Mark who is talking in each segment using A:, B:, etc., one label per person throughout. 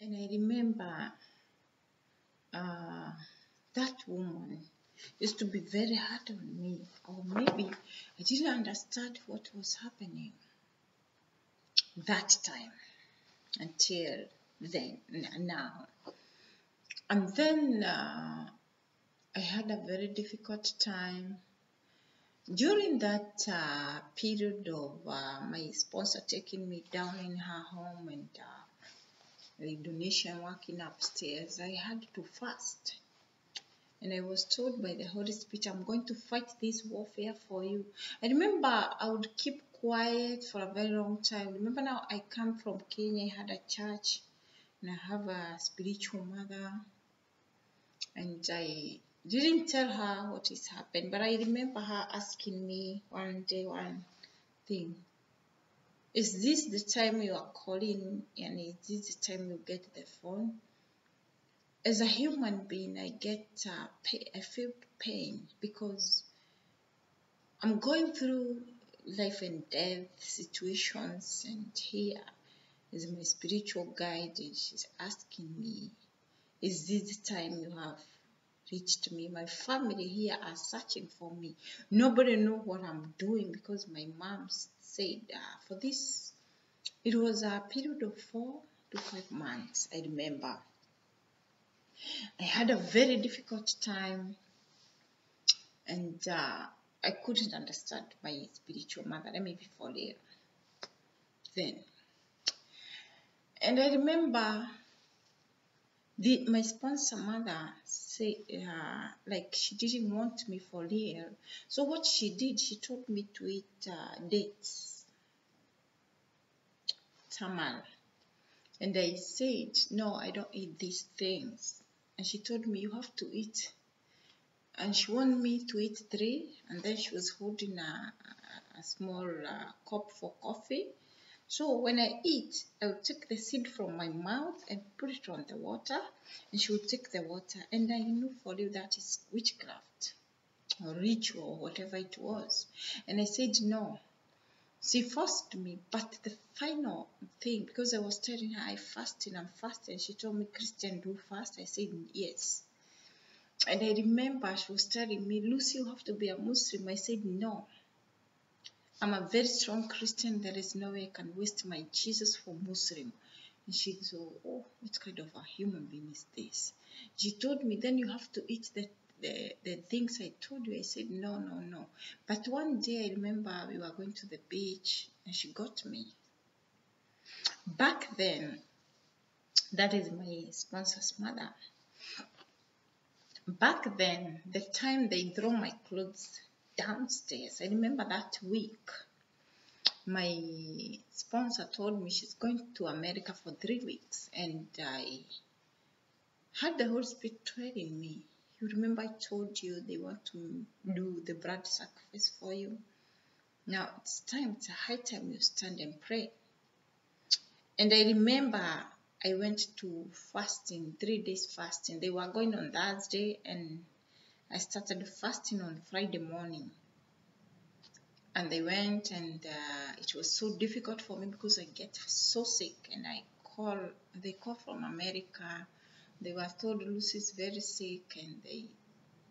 A: And I remember uh, that woman used to be very hard on me, or maybe I didn't understand what was happening that time until then, now. And then I had a very difficult time during that period of my sponsor taking me down in her home and the donation working upstairs. I had to fast. And I was told by the Holy Spirit, I'm going to fight this warfare for you. I remember I would keep quiet for a very long time. Remember now I come from Kenya, I had a church, and I have a spiritual mother. And I didn't tell her what has happened, but I remember her asking me one day one thing. Is this the time you are calling, and is this the time you get the phone? As a human being, I I feel pain because I'm going through life and death situations, and here is my spiritual guide, and she's asking me, is this the time you have reached me? My family here are searching for me. Nobody know what I'm doing because my mom said for this, it was a period of 4 to 5 months, I remember. I had a very difficult time, and I couldn't understand my spiritual mother. Let me be for real then. And I remember my sponsor mother said, like she didn't want me for real. So what she did, she told me to eat dates, tamal. And I said, no, I don't eat these things. And she told me, you have to eat. And she wanted me to eat 3, and then she was holding a small cup for coffee. So when I eat, I would take the seed from my mouth and put it on the water, and she would take the water. And I knew for you that is witchcraft or ritual or whatever it was. And I said no. She forced me, but the final thing, because I was telling her I'm fasting, she told me, Christian, do fast. I said yes. And I remember she was telling me, Lucy, you have to be a Muslim. I said no. I'm a very strong Christian. There is no way I can waste my Jesus for Muslim. And she said, oh, what kind of a human being is this? She told me, then you have to eat the things I told you. I said, no. But one day I remember we were going to the beach and she got me. Back then, that is my sponsor's mother. Back then, the time they throw my clothes downstairs, I remember that week, my sponsor told me she's going to America for 3 weeks, and I had the Holy Spirit telling me, you remember I told you they want to do the blood sacrifice for you? Now it's a high time you stand and pray. And I remember I went to fasting, 3 days fasting. They were going on Thursday, and I started fasting on Friday morning. And they went, and it was so difficult for me because I get so sick. And they call from America. They were told Lucy's very sick, and they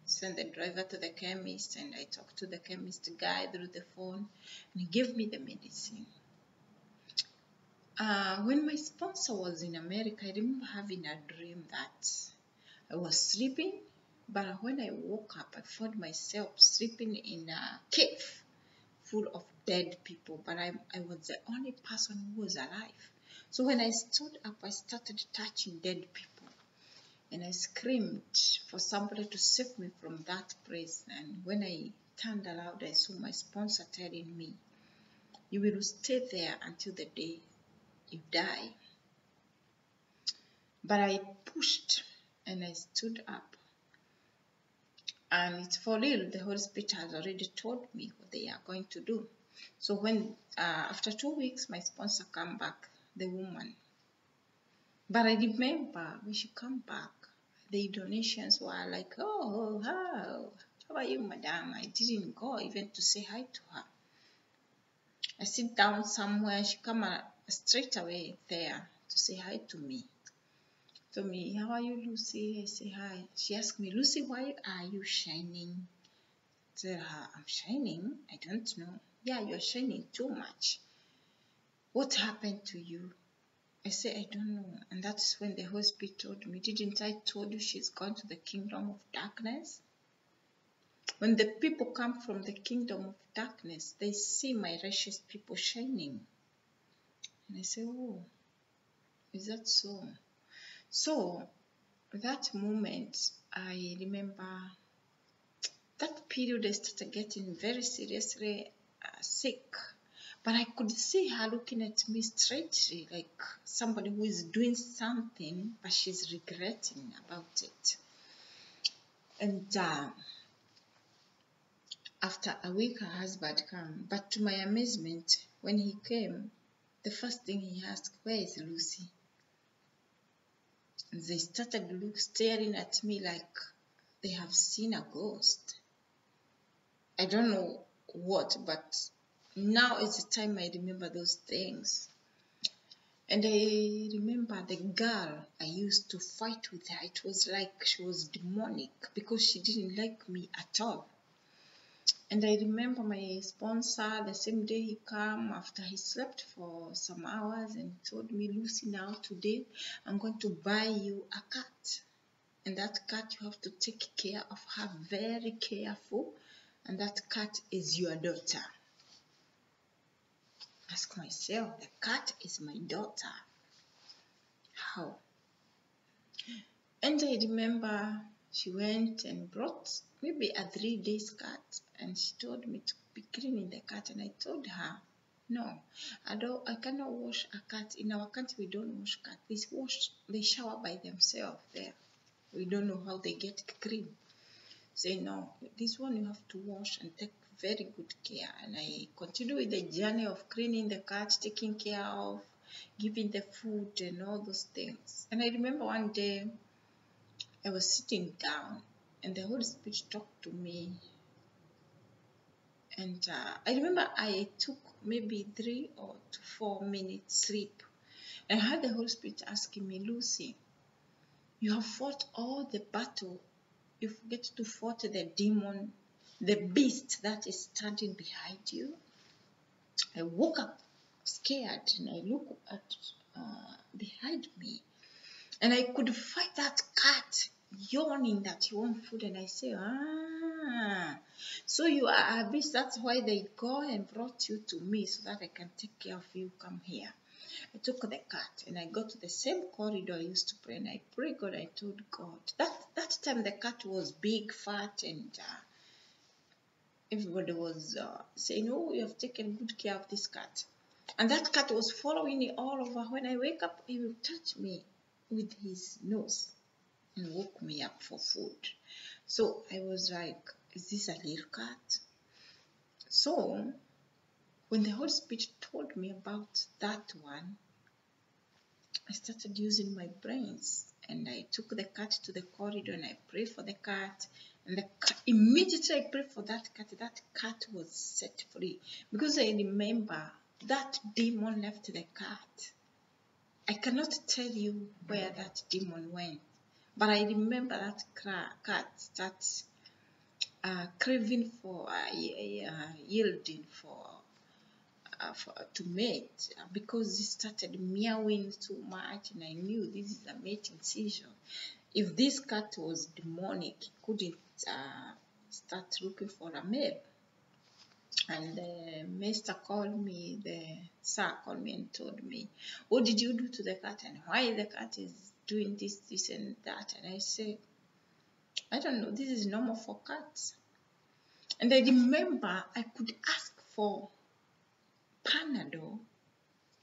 A: sent the driver to the chemist, and I talked to the chemist guy through the phone, and he gave me the medicine. When my sponsor was in America, I remember having a dream that I was sleeping, but when I woke up, I found myself sleeping in a cave full of dead people, but I was the only person who was alive. So when I stood up, I started touching dead people, and I screamed for somebody to save me from that place. And when I turned around, I saw my sponsor telling me, you will stay there until the day you die. But I pushed and I stood up. And it's for real, the Holy Spirit has already told me what they are going to do. So when, after 2 weeks, my sponsor came back, the woman. But I remember when she came back, the donations were like, oh, how are you, madam? I didn't go even to say hi to her. I sit down somewhere, she come straight away there to say hi to me. Told me, how are you, Lucy? I say, hi. She asked me, Lucy, why are you shining? I said, I'm shining? I don't know. Yeah, you're shining too much. What happened to you? I said, I don't know. And that's when the Holy Spirit told me, didn't I told you she's gone to the kingdom of darkness? When the people come from the kingdom of darkness, they see my righteous people shining. And I say, oh, is that so? So, that moment, I remember that period I started getting very seriously sick. But I could see her looking at me straightly, like somebody who is doing something, but she's regretting about it. And after a week, her husband came. But to my amazement, when he came, the first thing he asked, where is Lucy? And they started staring at me like they have seen a ghost. I don't know what, but now is the time I remember those things. And I remember the girl I used to fight with her. It was like she was demonic because she didn't like me at all. And I remember my sponsor, the same day he came after he slept for some hours and told me, Lucy, now today I'm going to buy you a cat. And that cat, you have to take care of her, very careful. And that cat is your daughter. Ask myself, the cat is my daughter. How? And I remember she went and brought maybe a 3 days cat, and she told me to be cleaning the cat, and I told her, no, I cannot wash a cat. In our country, we don't wash cats. They shower by themselves there. We don't know how they get clean. Say, no, this one you have to wash and take very good care. And I continue with the journey of cleaning the cat, taking care of, giving the food and all those things. And I remember one day I was sitting down and the Holy Spirit talked to me. And I remember I took maybe 3 or 4 minutes sleep. And I heard the Holy Spirit asking me, Lucy, you have fought all the battle. You forget to fight the demon, the beast that is standing behind you. I woke up scared and I look at behind me. And I could fight that cat yawning that he wants food. And I say, so you are a beast. That's why they go and brought you to me so that I can take care of you. Come here. I took the cat and I got to the same corridor I used to pray. And I prayed God. I told God. That time the cat was big, fat, and everybody was saying, oh, you have taken good care of this cat. And that cat was following me all over. When I wake up, he will touch me with his nose and woke me up for food. So I was like, is this a little cat? So when the Holy Spirit told me about that one, I started using my brains and I took the cat to the corridor and I prayed for the cat. And immediately I prayed for that cat was set free. Because I remember that demon left the cat. I cannot tell you where that demon went. But I remember that cat starts craving for, yielding to mate because it started meowing so much, and I knew this is a mating season. If this cat was demonic, it couldn't start looking for a male. And the master called me, the sir called me and told me, what did you do to the cat and why the cat is doing this and that? And I said, I don't know, this is normal for cats. And I remember I could ask for Panadol.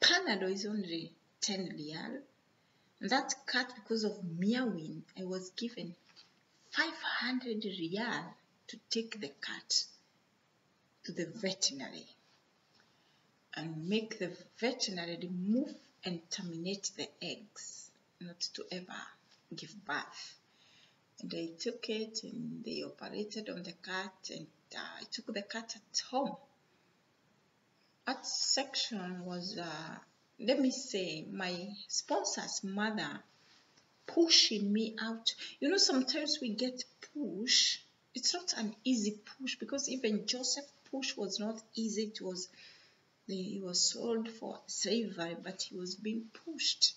A: Panadol is only 10 real. And that cat, because of meowing, I was given 500 real to take the cat to the veterinary and make the veterinary remove and terminate the eggs, not to ever give birth. And I took it and they operated on the cat, and I took the cat at home. That section was, let me say, my sponsor's mother pushing me out. You know, sometimes we get push. It's not an easy push, because even Joseph's push was not easy. He was sold for slavery, but he was being pushed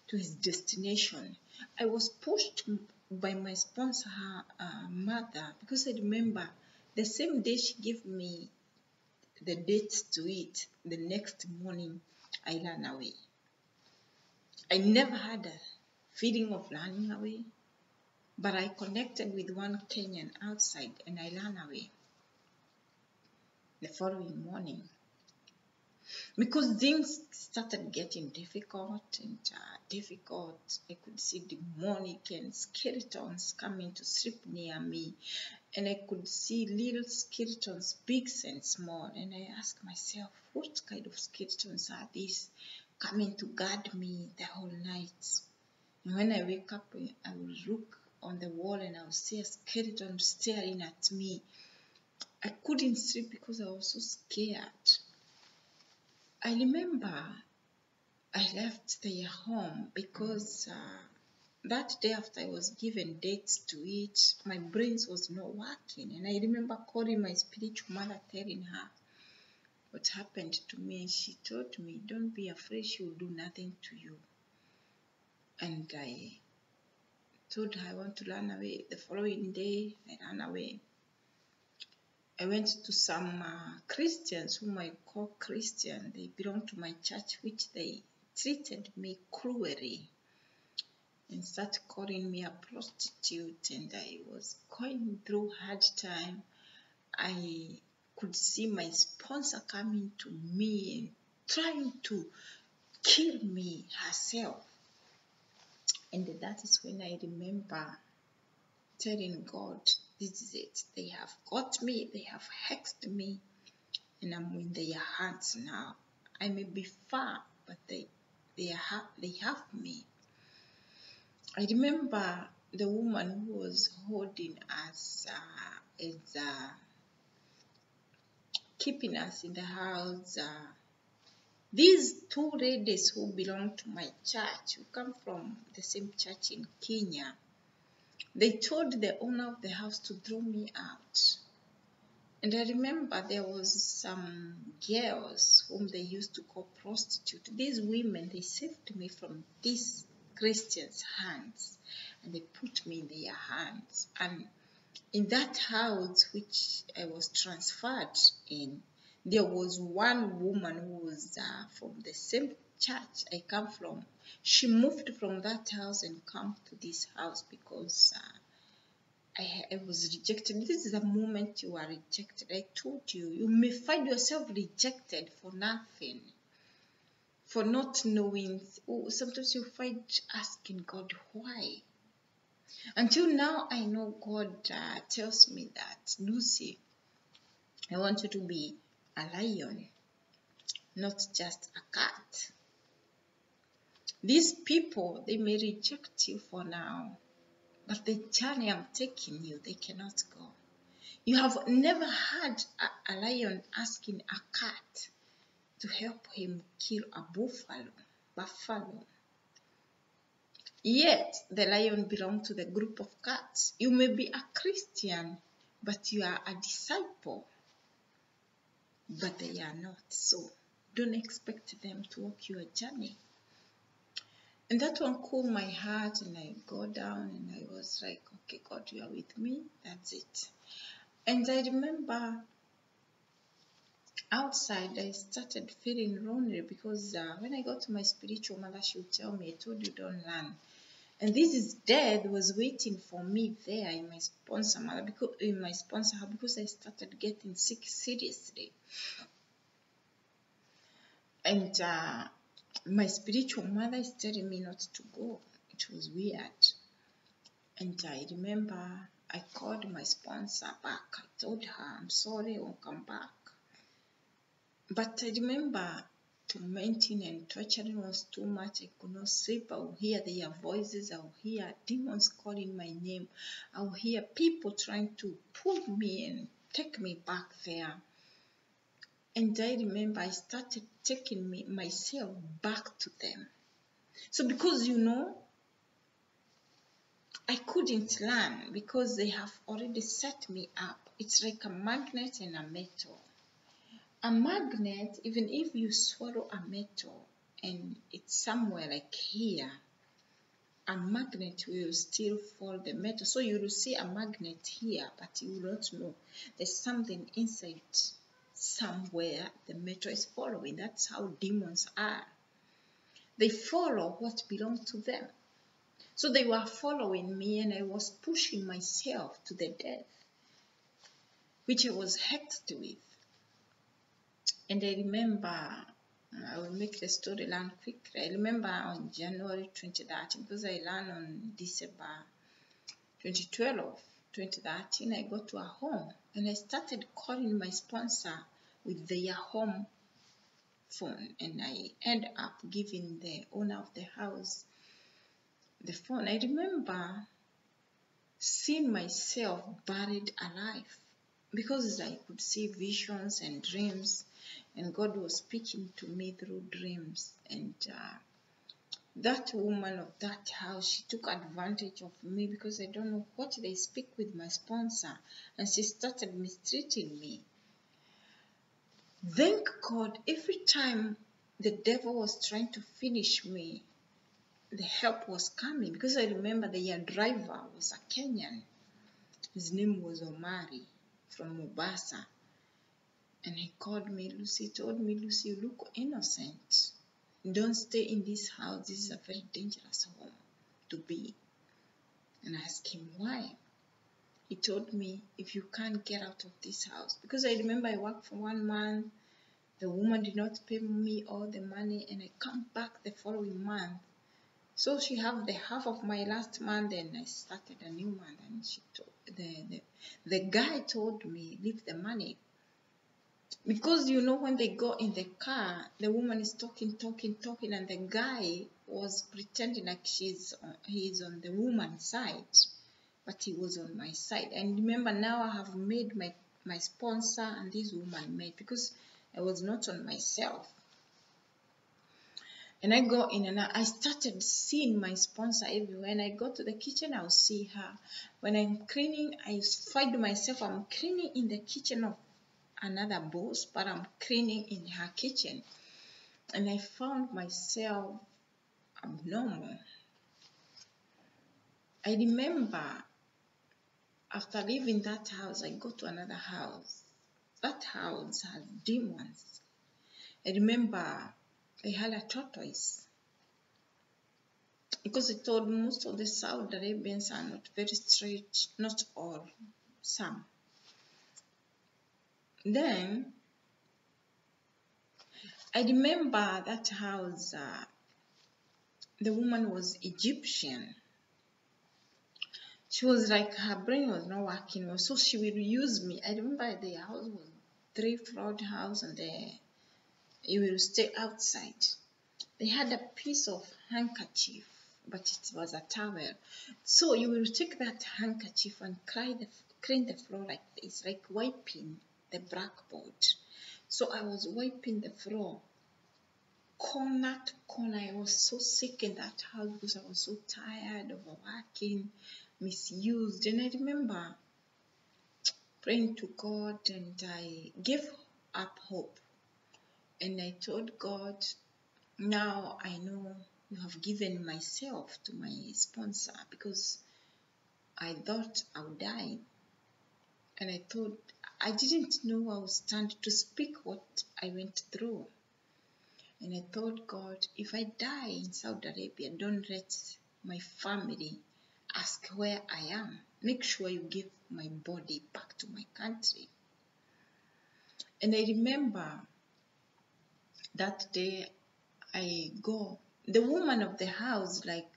A: to his destination. I was pushed by my sponsor, mother, because I remember the same day she gave me the dates to eat, the next morning I ran away. I never had a feeling of running away, but I connected with one Kenyan outside and I ran away the following morning, because things started getting difficult and difficult. I could see demonic and skeletons coming to sleep near me, and I could see little skeletons, big and small, and I asked myself, what kind of skeletons are these coming to guard me the whole night? And when I wake up, I will look on the wall and I will see a skeleton staring at me. I couldn't sleep because I was so scared. I remember I left their home because that day after I was given dates to eat, my brains was not working. And I remember calling my spiritual mother, telling her what happened to me. And she told me, don't be afraid, she will do nothing to you. And I told her I want to run away. The following day, I ran away. I went to some Christians whom I call Christian. They belong to my church, which they treated me cruelly and started calling me a prostitute, and I was going through hard time. I could see my sponsor coming to me and trying to kill me herself. And that is when I remember telling God, this is it. They have got me, they have hexed me, and I'm in their hands now. I may be far, but they have me. I remember the woman who was holding us, keeping us in the house. These two ladies who belong to my church, who come from the same church in Kenya, they told the owner of the house to throw me out. And I remember there was some girls whom they used to call prostitutes. These women, they saved me from these Christians' hands, and they put me in their hands. And in that house which I was transferred in, there was one woman who was from the same church I come from. She moved from that house and come to this house because I was rejected. This is the moment you are rejected. I told you, you may find yourself rejected for nothing, for not knowing. Sometimes you find asking God, why? Until now, I know God tells me that, Lucy, I want you to be a lion, not just a cat. These people, they may reject you for now, but the journey I'm taking you, they cannot go. You have never had a lion asking a cat to help him kill a buffalo. Yet, the lion belongs to the group of cats. You may be a Christian, but you are a disciple. But they are not. So, don't expect them to walk your journey. And that one cooled my heart, and I go down and I was like, okay, God, you are with me. That's it. And I remember outside, I started feeling lonely because when I got to my spiritual mother, she would tell me, I told you don't run. And this is death was waiting for me there in my sponsor mother, because I started getting sick seriously. And my spiritual mother is telling me not to go. It was weird. And I remember I called my sponsor back. I told her, I'm sorry, I won't come back. But I remember tormenting and torturing was too much. I could not sleep. I would hear their voices. I would hear demons calling my name. I would hear people trying to pull me and take me back there. And I remember I started taking myself back to them. So because, I couldn't learn because they have already set me up. It's like a magnet and a metal. A magnet, even if you swallow a metal and it's somewhere like here, a magnet will still follow the metal. So you will see a magnet here, but you will not know there's something inside somewhere the metal is following. That's how demons are. They follow what belongs to them. So they were following me, and I was pushing myself to the death, which I was hectic with. And I remember, I will make the story learn quickly. I remember on January 2013, because I learned on December 2013, I got to a home and I started calling my sponsor with their home phone, and I end up giving the owner of the house the phone. I remember seeing myself buried alive because I could see visions and dreams, and God was speaking to me through dreams. And that woman of that house, she took advantage of me because I don't know what they speak with my sponsor, and she started mistreating me. Thank God, every time the devil was trying to finish me, the help was coming, because I remember the driver was a Kenyan. His name was Omari from Mombasa. And he called me, Lucy, told me, Lucy, you look innocent. Don't stay in this house. This is a very dangerous home to be. And I asked him why. He told me, if you can't get out of this house, because I remember I worked for 1 month, the woman did not pay me all the money, and I come back the following month. So she have the half of my last month, and I started a new month, and she told, the guy told me, leave the money. Because you know, when they go in the car, the woman is talking, and the guy was pretending like he's on the woman's side, but he was on my side. And remember, now I have made my sponsor and this woman made, because I was not on myself. And I go in and I started seeing my sponsor everywhere. When I go to the kitchen, I'll see her. When I'm cleaning, I find myself, I'm cleaning in the kitchen of another boss, but I'm cleaning in her kitchen. And I found myself abnormal. I remember after leaving that house, I go to another house. That house has demons. I remember I had a tortoise, because I told most of the Saudi Arabians are not very straight, not all, some. Then I remember that house, the woman was Egyptian. She was like, her brain was not working well, so she will use me. I remember the house was 3-floored house, and you will stay outside. They had a piece of handkerchief, but it was a towel. So you will take that handkerchief and clean the floor like this, like wiping the blackboard. So I was wiping the floor, corner to corner. I was so sick in that house because I was so tired, overworking, misused. And I remember praying to God, and I gave up hope. And I told God, now I know you have given myself to my sponsor, because I thought I would die. And I thought, I didn't know I would stand to speak what I went through. And I thought, God, if I die in Saudi Arabia, don't let my family ask where I am. Make sure you give my body back to my country. And I remember that day I go, the woman of the house, like,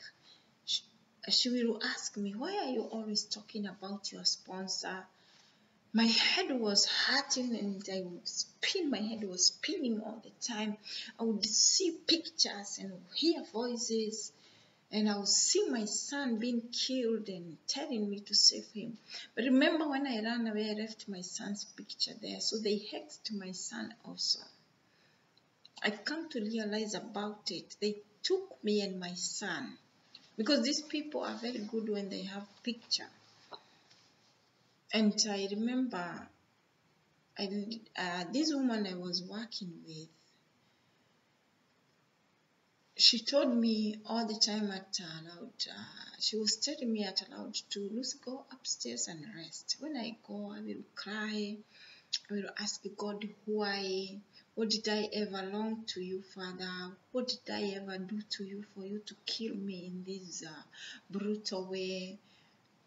A: she will ask me, why are you always talking about your sponsor? My head was hurting, and I would spin, my head was spinning all the time. I would see pictures and hear voices, and I would see my son being killed and telling me to save him. But remember, when I ran away, I left my son's picture there, so they hexed my son also. I come to realize about it. They took me and my son because these people are very good when they have picture. And I remember this woman I was working with, she told me all the time at aloud, she was telling me at aloud to Lucy, go upstairs and rest. When I go, I will cry. I will ask God why. What did I ever long to you, Father? What did I ever do to you for you to kill me in this brutal way?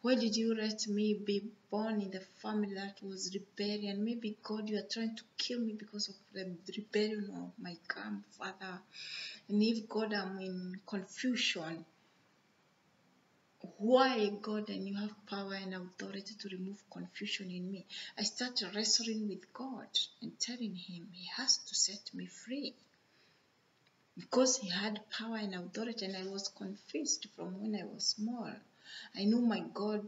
A: Why did you let me be born in the family that was rebellion? Maybe God, you are trying to kill me because of the rebellion of my grandfather. And if God, I'm in confusion, why God, and you have power and authority to remove confusion in me? I start wrestling with God and telling him he has to set me free, because he had power and authority, and I was confused from when I was small. I know my God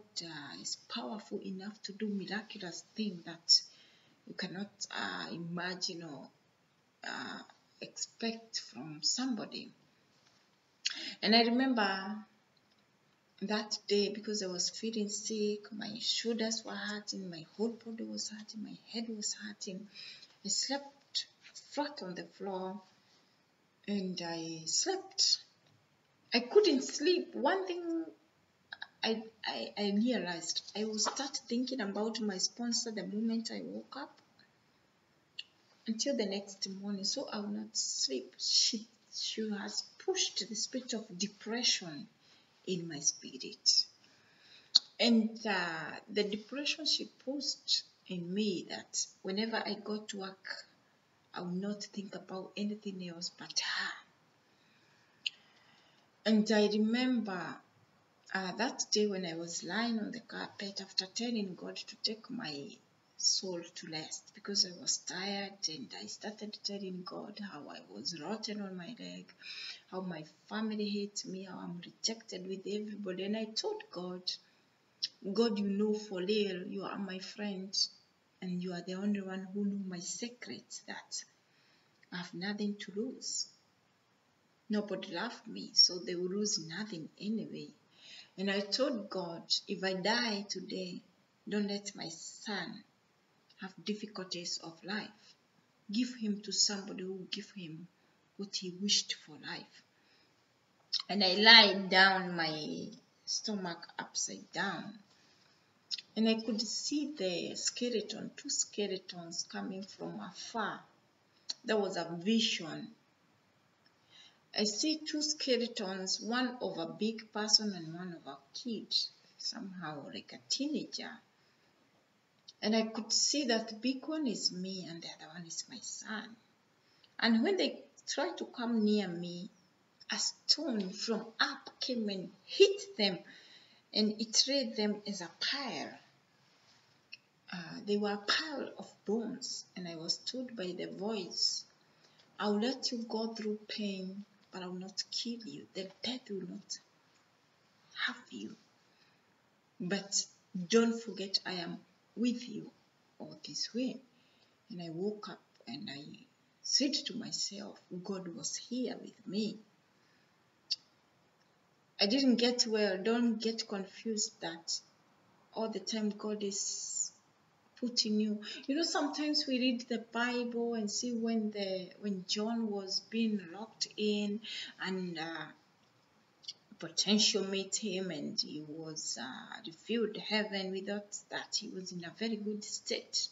A: is powerful enough to do miraculous things that you cannot imagine or expect from somebody. And I remember that day, because I was feeling sick, my shoulders were hurting, my whole body was hurting, my head was hurting. I slept flat on the floor and I slept. I couldn't sleep. One thing I realized, I will start thinking about my sponsor the moment I woke up until the next morning, so I will not sleep. She has pushed the spirit of depression in my spirit. And the depression she pushed in me, that whenever I go to work, I will not think about anything else but her. And I remember that day when I was lying on the carpet after telling God to take my soul to rest, because I was tired, and I started telling God how I was rotten on my leg, how my family hates me, how I'm rejected with everybody. And I told God, God, you know for real, you are my friend, and you are the only one who know my secret, that I have nothing to lose. Nobody loved me, so they will lose nothing anyway. And I told God, if I die today, don't let my son have difficulties of life. Give him to somebody who will give him what he wished for life. And I lied down, my stomach upside down. And I could see the skeleton, two skeletons coming from afar. There was a vision. I see two skeletons, one of a big person and one of a kid, somehow like a teenager. And I could see that the big one is me and the other one is my son. And when they tried to come near me, a stone from up came and hit them, and it laid them as a pile. They were a pile of bones, and I was told by the voice, I'll let you go through pain, but I will not kill you. The death will not have you. But don't forget, I am with you all this way. And I woke up and I said to myself, God was here with me. I didn't get well. Don't get confused that all the time God is putting you. You know, sometimes we read the Bible and see when John was being locked in and potential met him and he was revealed heaven. We thought that he was in a very good state.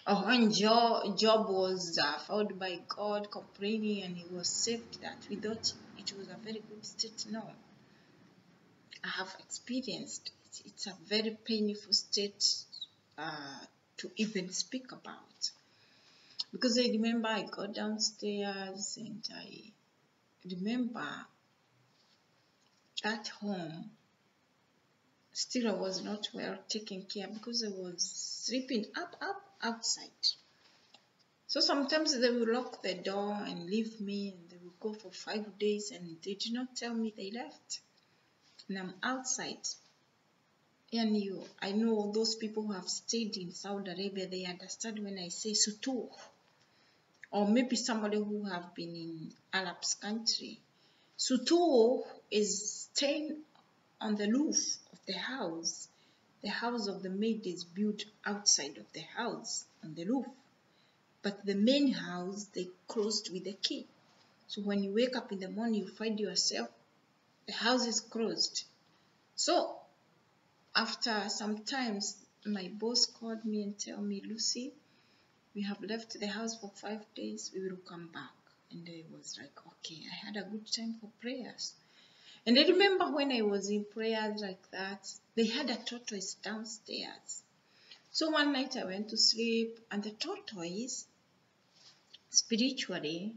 A: Or when Job was found by God complaining and he was saved, that we thought it was a very good state. No, I have experienced it. It's a very painful state to even speak about. Because I remember I got downstairs and I remember at home, still I was not well taken care because I was sleeping up outside. So sometimes they will lock the door and leave me, and they will go for 5 days and they did not tell me they left. And I'm outside. And I know those people who have stayed in Saudi Arabia, they understand when I say sutur. Or maybe somebody who have been in Arab's country. Sutuo is staying on the roof of the house. The house of the maid is built outside of the house on the roof. But the main house, they closed with a key. So when you wake up in the morning, you find yourself, the house is closed. So after some times, my boss called me and tell me, Lucy, we have left the house for 5 days. We will come back. And I was like, okay, I had a good time for prayers. And I remember when I was in prayers like that, they had a tortoise downstairs. So one night I went to sleep, and the tortoise, spiritually,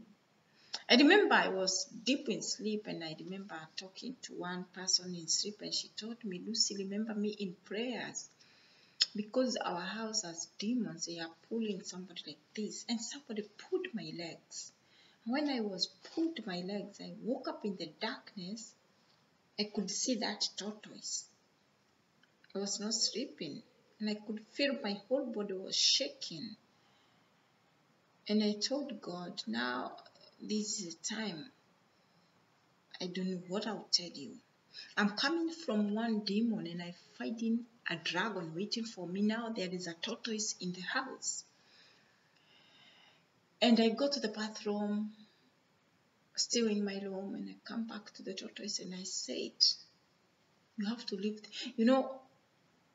A: I remember I was deep in sleep, and I remember talking to one person in sleep, and she told me, Lucy, remember me in prayers, because our house has demons. They are pulling somebody like this, and somebody pulled my legs. When I was pulled my legs, I woke up in the darkness. I could see that tortoise. I was not sleeping, and I could feel my whole body was shaking. And I told God, now this is the time. I don't know what I'll tell you. I'm coming from one demon, and I'm fighting a dragon waiting for me. Now there is a tortoise in the house. And I go to the bathroom, still in my room, and I come back to the tortoise, and I said, you have to leave. You know,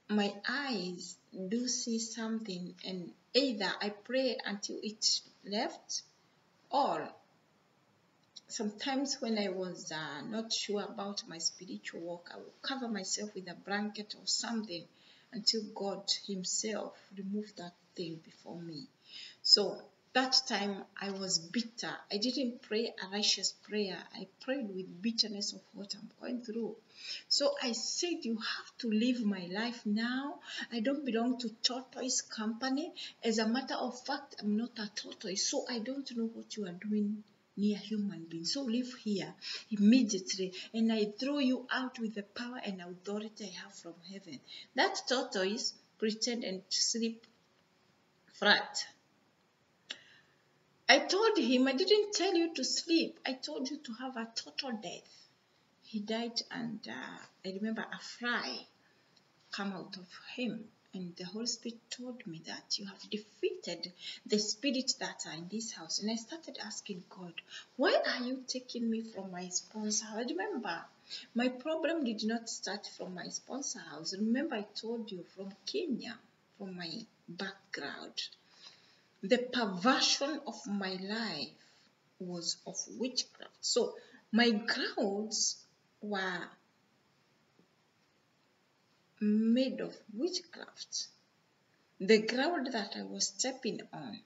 A: my eyes do see something, and either I pray until it left, or sometimes when I was not sure about my spiritual walk, I would cover myself with a blanket or something until God himself removed that thing before me. So that time I was bitter. I didn't pray a righteous prayer. I prayed with bitterness of what I'm going through. So I said, you have to live my life now. I don't belong to tortoise company. As a matter of fact, I'm not a tortoise, so I don't know what you are doing near human beings. So live here immediately, and I throw you out with the power and authority I have from heaven. That tortoise pretended and sleep flat. I told him, I didn't tell you to sleep. I told you to have a total death. He died, and I remember a fly come out of him. And the Holy Spirit told me that you have defeated the spirits that are in this house. And I started asking God, why are you taking me from my sponsor? I remember my problem did not start from my sponsor house. Remember, I told you from Kenya, from my background. The perversion of my life was of witchcraft. So my grounds were made of witchcraft. The ground that I was stepping on,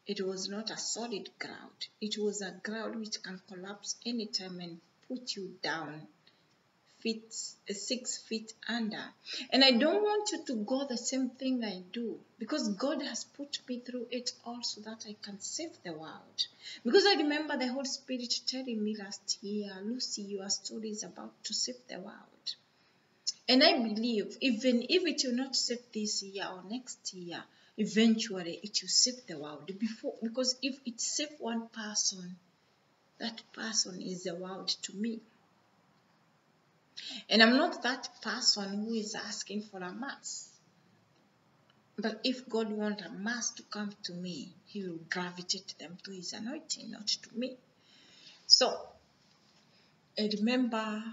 A: it was not a solid ground. It was a ground which can collapse anytime and put you down 6 feet under. And I don't want you to go the same thing I do, because God has put me through it all so that I can save the world. Because I remember the Holy Spirit telling me last year, Lucy, your story is about to save the world. And I believe even if it will not save this year or next year, eventually it will save the world. Because if it saves one person, that person is the world to me. And I'm not that person who is asking for a mass. But if God wants a mass to come to me, he will gravitate them to his anointing, not to me. So I remember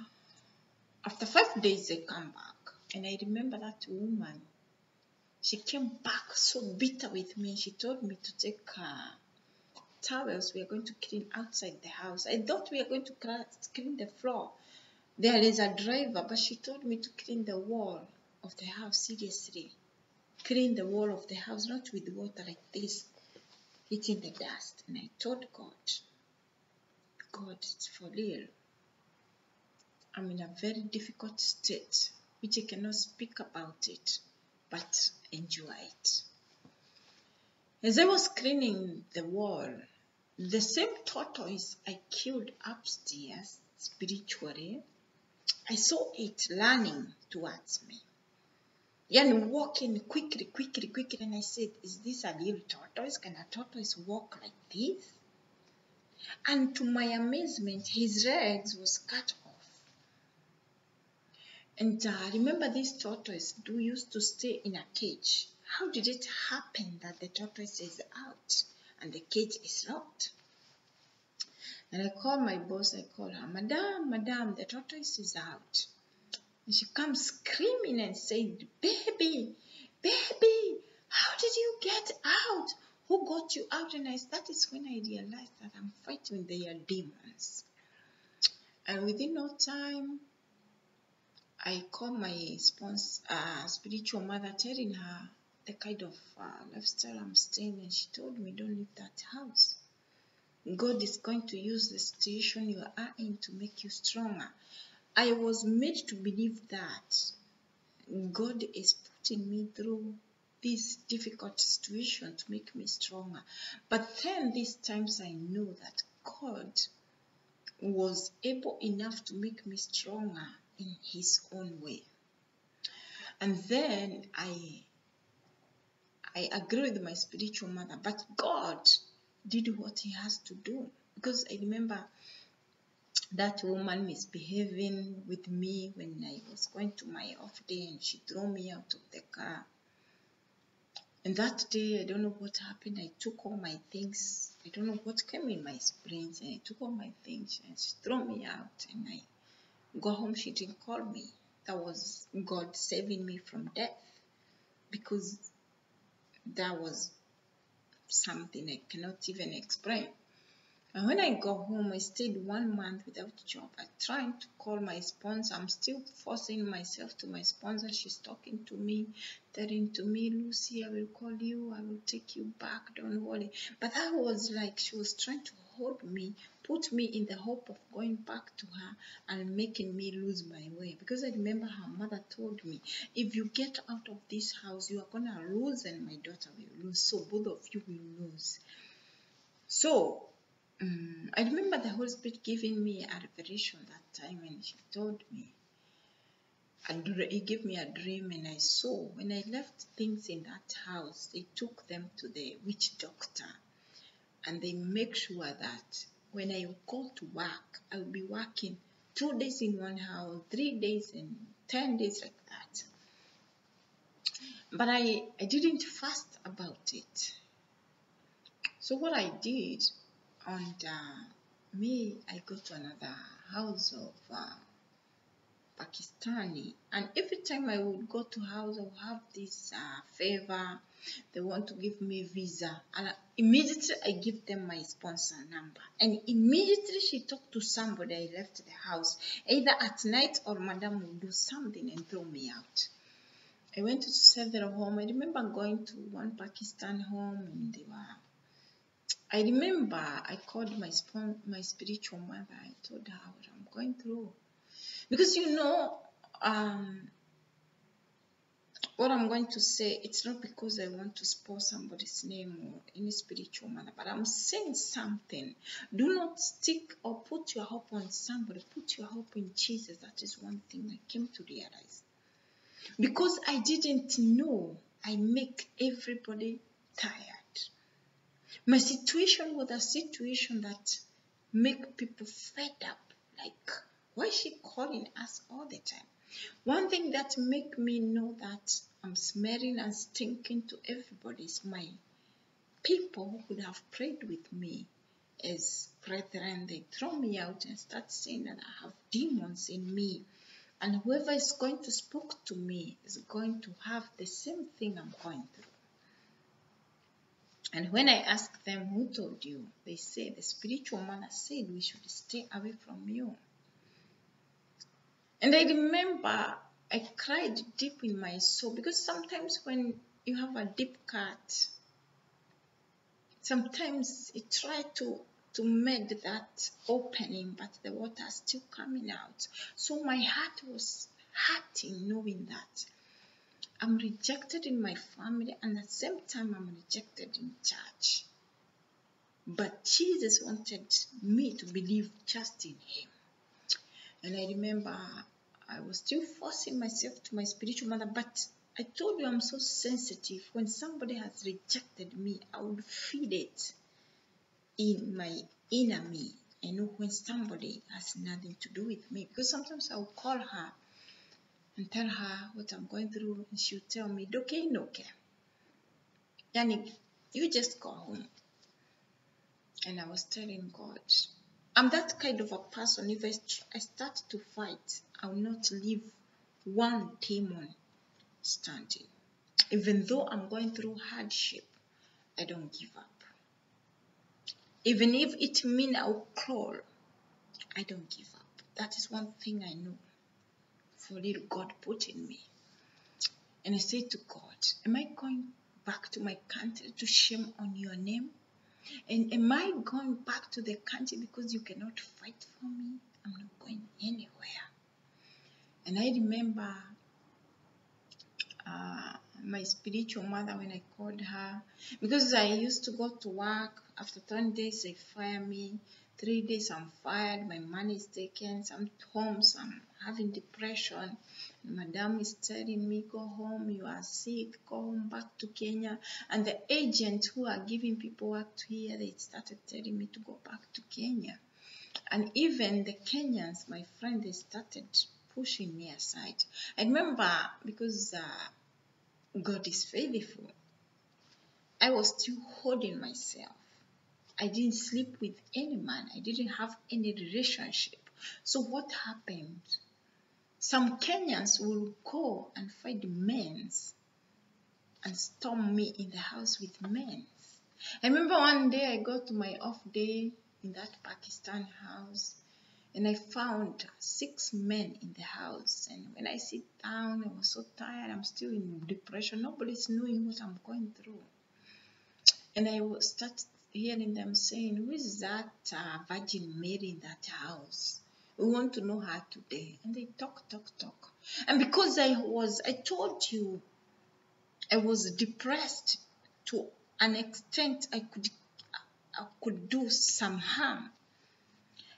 A: after 5 days they come back. And I remember that woman, she came back so bitter with me. She told me to take towels. We are going to clean outside the house. I thought we are going to clean the floor. There is a driver, but she told me to clean the wall of the house. Seriously, clean the wall of the house, not with water like this, hitting the dust. And I told God, it's for real. I'm in a very difficult state, which I cannot speak about it, but enjoy it. As I was cleaning the wall, the same tortoise I killed upstairs spiritually, I saw it running towards me. And walking quickly, and I said, is this a real tortoise? Can a tortoise walk like this? And to my amazement, his legs was cut off. And remember, this tortoise used to stay in a cage. How did it happen that the tortoise is out and the cage is locked? And I called my boss, I called her, Madam, the tortoise is out. And she comes screaming and said, baby, how did you get out? Who got you out? And that is when I realized that I'm fighting their demons. And within no time, I called my spiritual mother, telling her the kind of lifestyle I'm staying, and she told me, don't leave that house. God is going to use the situation you are in to make you stronger. I was made to believe that God is putting me through this difficult situation to make me stronger. But then these times I know that God was able enough to make me stronger in his own way. And then I agree with my spiritual mother, but God did what he has to do. Because I remember that woman misbehaving with me when I was going to my off day, and she threw me out of the car. And that day, I don't know what happened. I took all my things. I don't know what came in my brains, and I took all my things, and she threw me out. And I go home. She didn't call me. That was God saving me from death, because that was something I cannot even explain. And when I got home, I stayed 1 month without a job. I tried to call my sponsor. I'm still forcing myself to my sponsor. She's talking to me, telling to me, Lucy, I will call you. I will take you back. Don't worry. But I was like, she was trying to hold me, put me in the hope of going back to her and making me lose my way. Because I remember her mother told me, if you get out of this house, you are going to lose and my daughter will lose. So both of you will lose. So I remember the Holy Spirit giving me a revelation that time, and she told me, he gave me a dream, and I saw when I left things in that house, they took them to the witch doctor, and they make sure that when I go to work, I will be working 2 days in one house, 3 days and 10 days like that. But I didn't fast about it. So what I did, and I go to another house of Pakistani, and every time I would go to house, I would have this favor. They want to give me visa, and immediately I give them my sponsor number, and immediately she talked to somebody. I left the house either at night, or madam would do something and throw me out. I went to several homes. I remember going to one Pakistan home, and they were, I remember I called my spiritual mother. I told her what I'm going through. Because what I'm going to say, it's not because I want to spoil somebody's name or any spiritual mother, but I'm saying something. Do not stick or put your hope on somebody. Put your hope in Jesus. That is one thing I came to realize. Because I didn't know, I make everybody tired. My situation was a situation that make people fed up. Like, why is she calling us all the time? One thing that make me know that I'm smelling and stinking to everybody is my people who could have prayed with me as brethren. They throw me out and start saying that I have demons in me. And whoever is going to speak to me is going to have the same thing I'm going through. And when I ask them, who told you? They say, the spiritual mother said we should stay away from you. And I remember I cried deep in my soul, because sometimes when you have a deep cut, sometimes it tries to make that opening, but the water is still coming out. So my heart was hurting knowing that I'm rejected in my family, and at the same time I'm rejected in church. But Jesus wanted me to believe just in him. And I remember I was still forcing myself to my spiritual mother, but I told you I'm so sensitive. When somebody has rejected me, I would feel it. in my inner me. I know when somebody has nothing to do with me, because sometimes I'll call her and tell her what I'm going through, and she'll tell me, okay, okay. Yani, you just go home. And I was telling God, I'm that kind of a person. If I start to fight, I will not leave one demon standing. Even though I'm going through hardship, I don't give up. Even if it means I'll crawl, I don't give up. That is one thing I know, for little God put in me. And I say to God, am I going back to my country to shame on your name? And am I going back to the country because you cannot fight for me? I'm not going anywhere. And I remember my spiritual mother, when I called her, because I used to go to work. After 10 days, they fire me. 3 days, I'm fired. My money is taken. Some homes, I'm having depression. Madam is telling me, go home, you are sick, go home, back to Kenya. And the agents who are giving people work to here, they started telling me to go back to Kenya. And even the Kenyans, my friend, they started pushing me aside. I remember, because God is faithful, I was still holding myself. I didn't sleep with any man. I didn't have any relationship. So what happened? Some Kenyans will go and find men and storm me in the house with men. I remember one day I got to my off day in that Pakistan house, and I found 6 men in the house. And when I sit down, I was so tired. I'm still in depression. Nobody's knowing what I'm going through. And I start hearing them saying, who is that Virgin Mary in that house? We want to know her today. And they talk. And because I told you, I was depressed to an extent I could do some harm.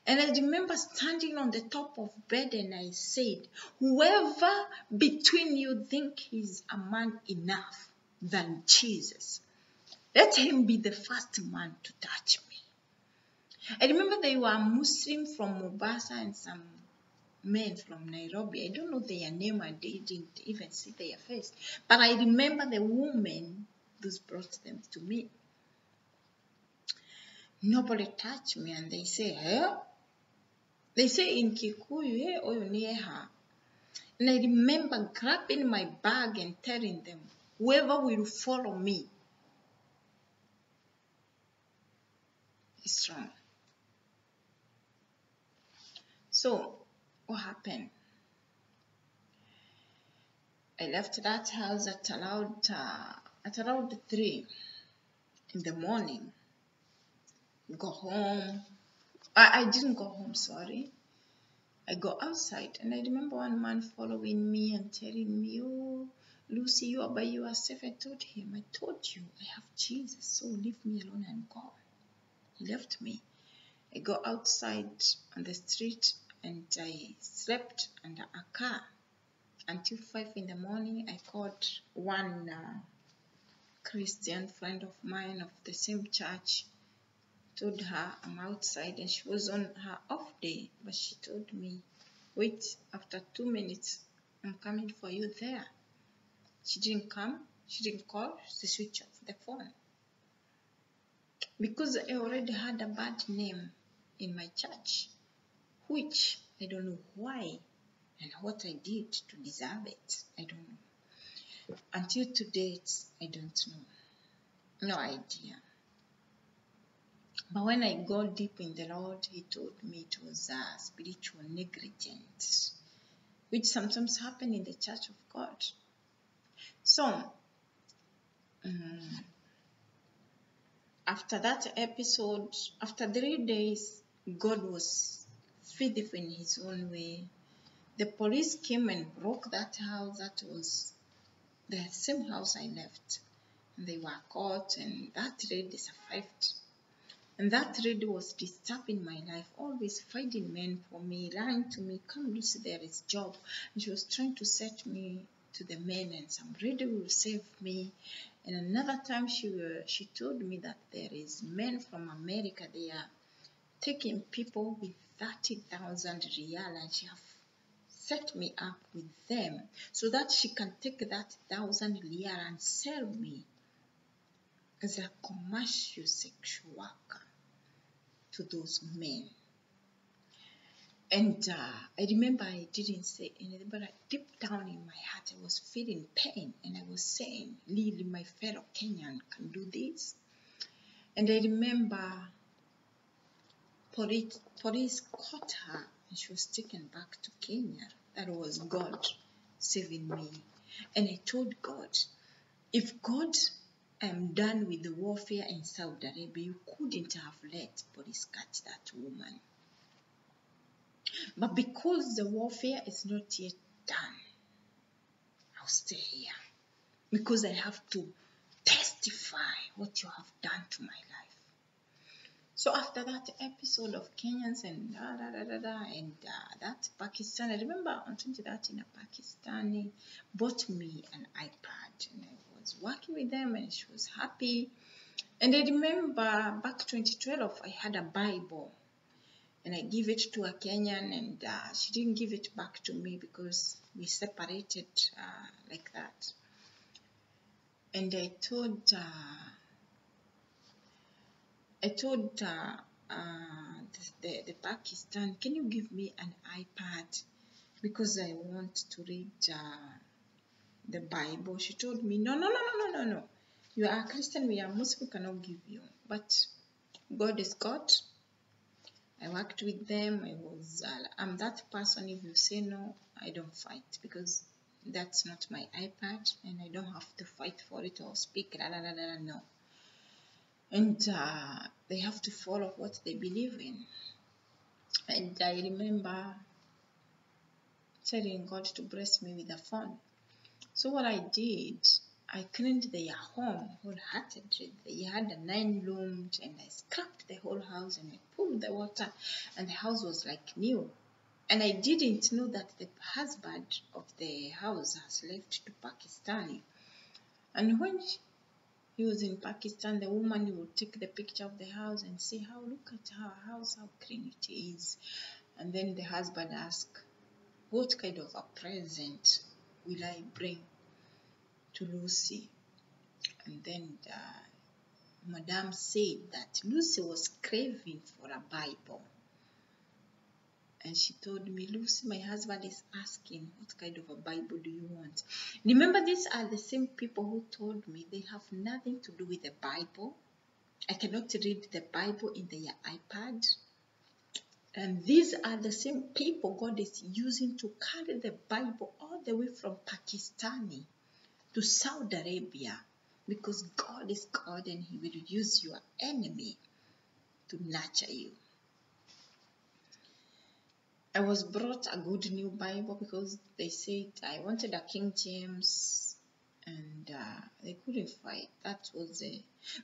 A: And I remember standing on the top of bed, and I said, whoever between you think he's a man enough than Jesus, let him be the first man to touch me. I remember they were Muslim from Mombasa and some men from Nairobi. I don't know their name. I didn't even see their face. But I remember the woman who brought them to me. Nobody touched me, and they say, huh? They say in Kikuyu, oyo nieha. And I remember grabbing my bag and telling them, whoever will follow me is strong. So, what happened? I left that house at around 3 in the morning. Go home. I didn't go home, sorry. I go outside, and I remember one man following me and telling me, oh, Lucy, you are by yourself. I told him, I told you, I have Jesus, so leave me alone and go. He left me. I go outside on the street, and I slept under a car until 5 in the morning. I called one Christian friend of mine of the same church. Told her I'm outside, and she was on her off day, but she told me, wait, after 2 minutes, I'm coming for you there. She didn't come, she didn't call, she switched off the phone. Because I already had a bad name in my church, which I don't know why and what I did to deserve it. I don't know. Until today, I don't know. No idea. But when I go deep in the Lord, He told me it was a spiritual negligence, which sometimes happen in the church of God. So, after that episode, after 3 days, God was faithful in His own way. The police came and broke that house. That was the same house I left. And they were caught, and that raid survived. And that lady was disturbing my life, always finding men for me, lying to me, come Lucy, there is job. And she was trying to set me to the men, and somebody will save me. And another time she told me that there is men from America, they are taking people with 30,000 real, and she have set me up with them so that she can take that 1,000 real and sell me as a commercial sexual worker to those men. And I remember I didn't say anything, but deep down in my heart I was feeling pain, and I was saying, really, my fellow Kenyan can do this. And I remember police caught her, and she was taken back to Kenya. That was God saving me. And I told God, if God, I'm done with the warfare in Saudi Arabia, you couldn't have let police catch that woman. But because the warfare is not yet done, I'll stay here. Because I have to testify what you have done to my life. So after that episode of Kenyans and that Pakistani, I remember on 2013 a Pakistani bought me an iPad, and I was working with them, and she was happy. And I remember back 2012 I had a Bible, and I gave it to a Kenyan, and she didn't give it back to me because we separated like that. And I told the Pakistan, can you give me an iPad because I want to read the Bible? She told me, no. You are a Christian, we are Muslim, we cannot give you. But God is God. I worked with them. I'm that person, if you say no, I don't fight, because that's not my iPad, and I don't have to fight for it or speak, no. And they have to follow what they believe in. And I remember telling God to bless me with a phone. So what I did, I cleaned their home wholeheartedly. They had a 9-room, and I scrubbed the whole house, and I pulled the water, and the house was like new. And I didn't know that the husband of the house has left to Pakistani. And when he was in Pakistan, the woman would take the picture of the house and say, look at her house, how clean it is. And then the husband asked, what kind of a present will I bring to Lucy? And then Madame said that Lucy was craving for a Bible. And she told me, Lucy, my husband is asking, what kind of a Bible do you want? Remember, these are the same people who told me they have nothing to do with the Bible. I cannot read the Bible in their iPad. And these are the same people God is using to carry the Bible all the way from Pakistani to Saudi Arabia, because God is God, and He will use your enemy to nurture you. I was brought a good new Bible because they said I wanted a King James, and they couldn't find. That was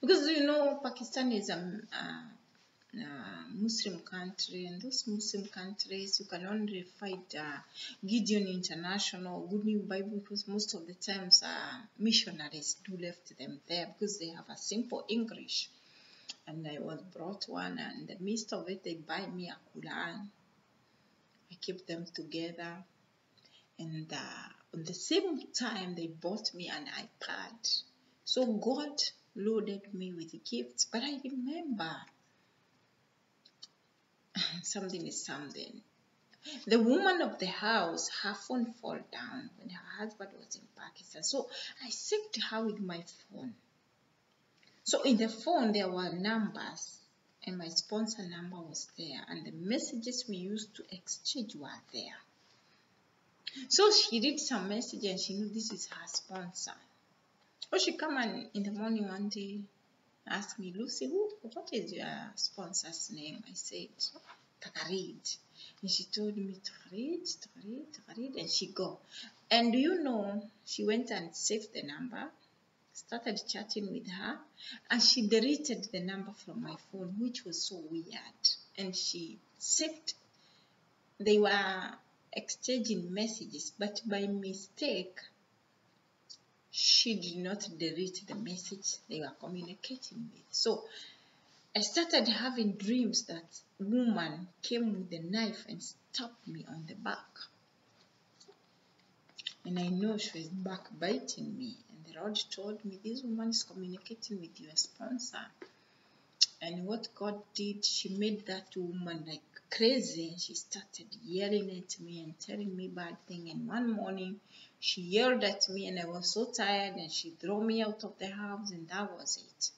A: because Pakistan is a Muslim country, and those Muslim countries you can only find Gideon International Good New Bible, because most of the times missionaries do left them there because they have a simple English. And I was brought one, and in the midst of it they buy me a Quran. I keep them together, and at the same time they bought me an iPad. So God loaded me with gifts. But I remember something is something. The woman of the house, her phone fell down when her husband was in Pakistan. So I saved her with my phone. So in the phone there were numbers, and my sponsor number was there, and the messages we used to exchange were there. So she read some message, and she knew this is her sponsor. So she come in the morning one day, asked me, Lucy, what is your sponsor's name? I said, Takarid. And she told me, Takarid, and she go. And do you know, she went and saved the number, started chatting with her, and she deleted the number from my phone, which was so weird. And she saved, they were exchanging messages, but by mistake, she did not delete the message they were communicating with. So I started having dreams that woman came with a knife and stabbed me on the back. And I know she was backbiting me. And the Lord told me, this woman is communicating with your sponsor. And what God did, she made that woman like crazy. And she started yelling at me and telling me bad things. And one morning, she yelled at me and I was so tired. And she threw me out of the house and that was it.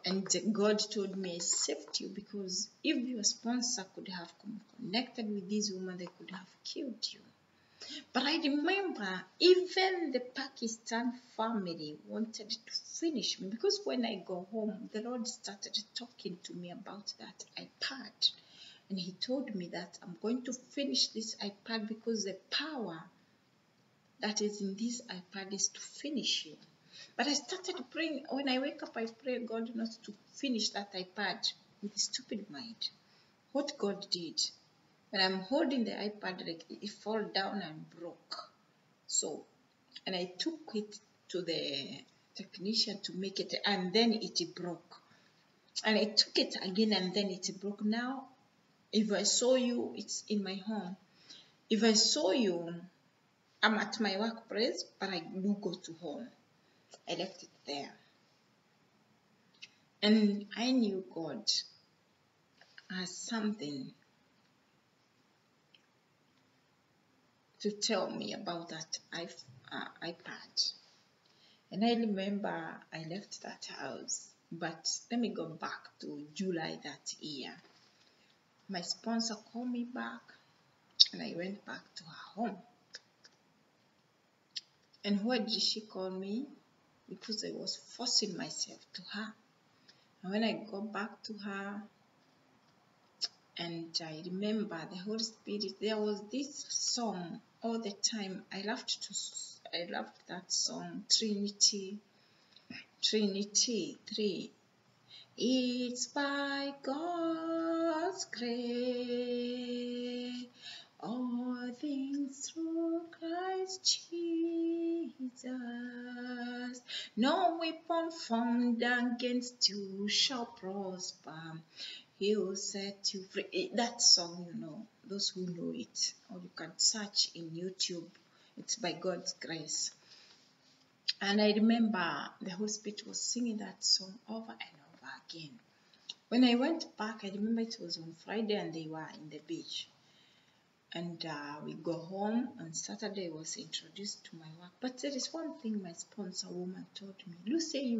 A: And God told me, I saved you because if your sponsor could have connected with this woman, they could have killed you. But I remember even the Pakistan family wanted to finish me because when I go home, the Lord started talking to me about that iPad. And he told me that I'm going to finish this iPad because the power that is in this iPad is to finish you. But I started praying. When I wake up, I pray God not to finish that iPad with a stupid mind. What God did, when I'm holding the iPad, like it fell down and broke. So, and I took it to the technician to make it, and then it broke. And I took it again, and then it broke. Now, if I saw you, it's in my home. If I saw you, I'm at my workplace, but I do go to home. I left it there. And I knew God has something to tell me about that iPad. And I remember I left that house. But let me go back to July that year. My sponsor called me back and I went back to her home. And why did she call me? Because I was forcing myself to her. And when I got back to her, and I remember the Holy Spirit, there was this song all the time. I loved that song, Trinity 3. It's by God's grace, all things through Christ Jesus. No weapon formed against you shall prosper. He will set you free. That song, those who know it, or you can search in YouTube. It's by God's grace. And I remember the Holy Spirit was singing that song over and over again. When I went back, I remember it was on Friday and they were in the beach. And we go home. On Saturday, I was introduced to my work. But there is one thing my sponsor woman told me. Lucy,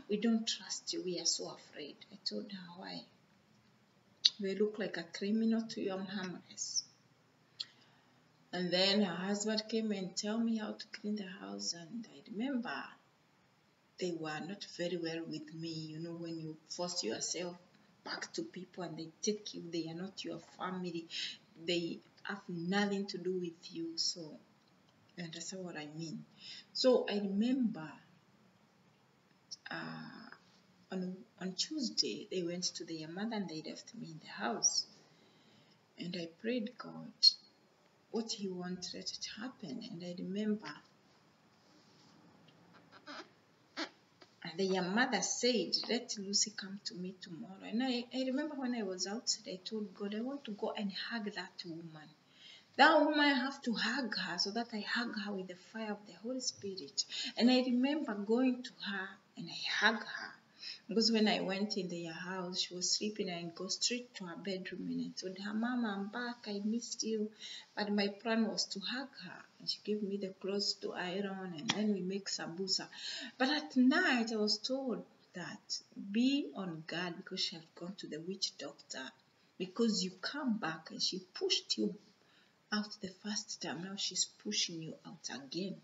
A: we don't trust you. We are so afraid. I told her, why? We look like a criminal to you. I'm harmless. And then her husband came and tell me how to clean the house. And I remember they were not very well with me. When you force yourself back to people and they take you, they are not your family. They have nothing to do with you. So, you understand what I mean? So, I remember on Tuesday, they went to their mother and they left me in the house. And I prayed God what he wanted to happen. And I remember their mother said, let Lucy come to me tomorrow. And I remember when I was outside, I told God, I want to go and hug that woman. That woman, I have to hug her so that I hug her with the fire of the Holy Spirit. And I remember going to her and I hug her. Because when I went in their house, she was sleeping and I go straight to her bedroom and I told her, Mama, I'm back, I missed you. But my plan was to hug her. And she gave me the clothes to iron and then we make sambusa. But at night, I was told that be on guard because she had gone to the witch doctor. Because you come back and she pushed you out the first time. Now she's pushing you out again.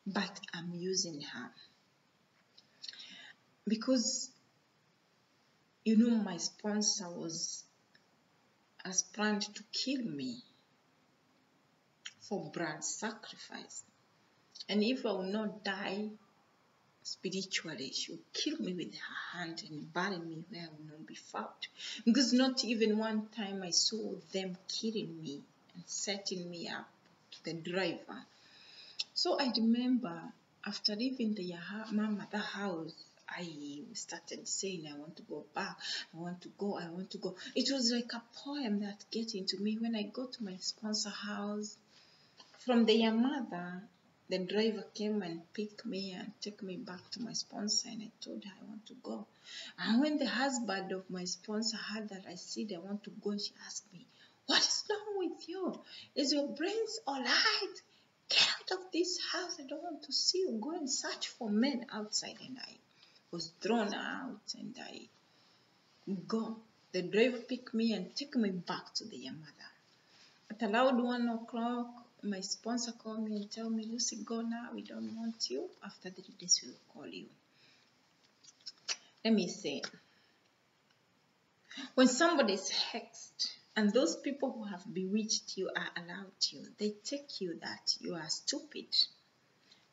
A: But I'm using her. Because, my sponsor has planned to kill me for blood sacrifice. And if I will not die spiritually, she will kill me with her hand and bury me where I will not be found. Because not even one time I saw them killing me and setting me up to the driver. So I remember after leaving the mother house, I started saying, I want to go back, I want to go, I want to go. It was like a poem that get into me. When I got to my sponsor house, from the mother, the driver came and picked me and took me back to my sponsor, and I told her I want to go. And when the husband of my sponsor heard that I said I want to go, and she asked me, what is wrong with you? Is your brains all right? Get out of this house. I don't want to see you. Go and search for men outside. And I was thrown out, and I go. The driver picked me and took me back to the mother. At around 1 o'clock, my sponsor called me and tell me, Lucy, go now. We don't want you. After 3 days, we'll call you. Let me say, when somebody is hexed, and those people who have bewitched you are allowed you, they take you that you are stupid.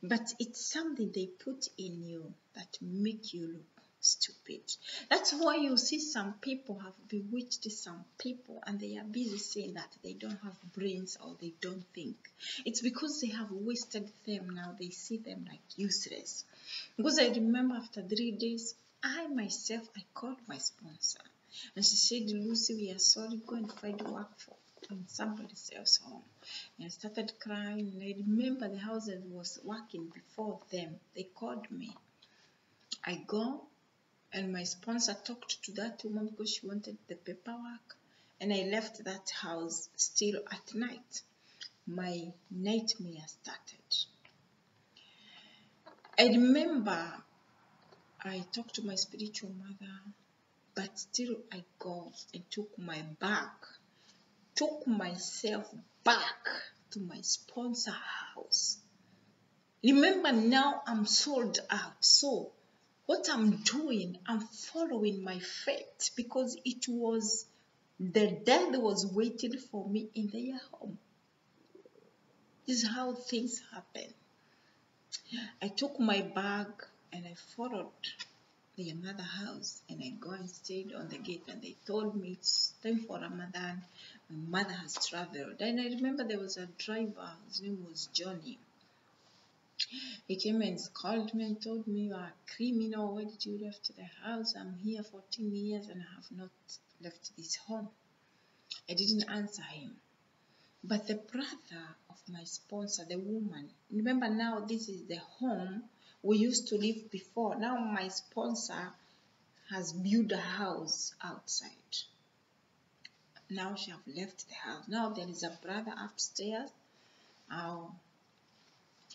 A: But it's something they put in you that make you look stupid. That's why you see some people have bewitched some people, and they are busy saying that they don't have brains or they don't think. It's because they have wasted them. Now they see them like useless. Because I remember after 3 days, I myself, I called my sponsor, and she said, Lucy, we are sorry, go and find work for in somebody else's home. And I started crying, and I remember the house that was working before them, they called me. I go, and my sponsor talked to that woman because she wanted the paperwork, and I left that house still at night. My nightmare started. I remember I talked to my spiritual mother, but still I go and took my bag, took myself back to my sponsor house. Remember, now I'm sold out. So what I'm doing, I'm following my fate, because it was the death was waiting for me in their home. This is how things happen. I took my bag and I followed the mother house, and I go and stayed on the gate, and they told me it's time for Ramadan. My mother has traveled. And I remember there was a driver, his name was Johnny. He came and called me and told me, you are a criminal. Why did you left the house? I'm here 14 years and I have not left this home. I didn't answer him. But the brother of my sponsor, the woman, remember now this is the home we used to live before. Now my sponsor has built a house outside. Now she have left the house. Now there is a brother upstairs.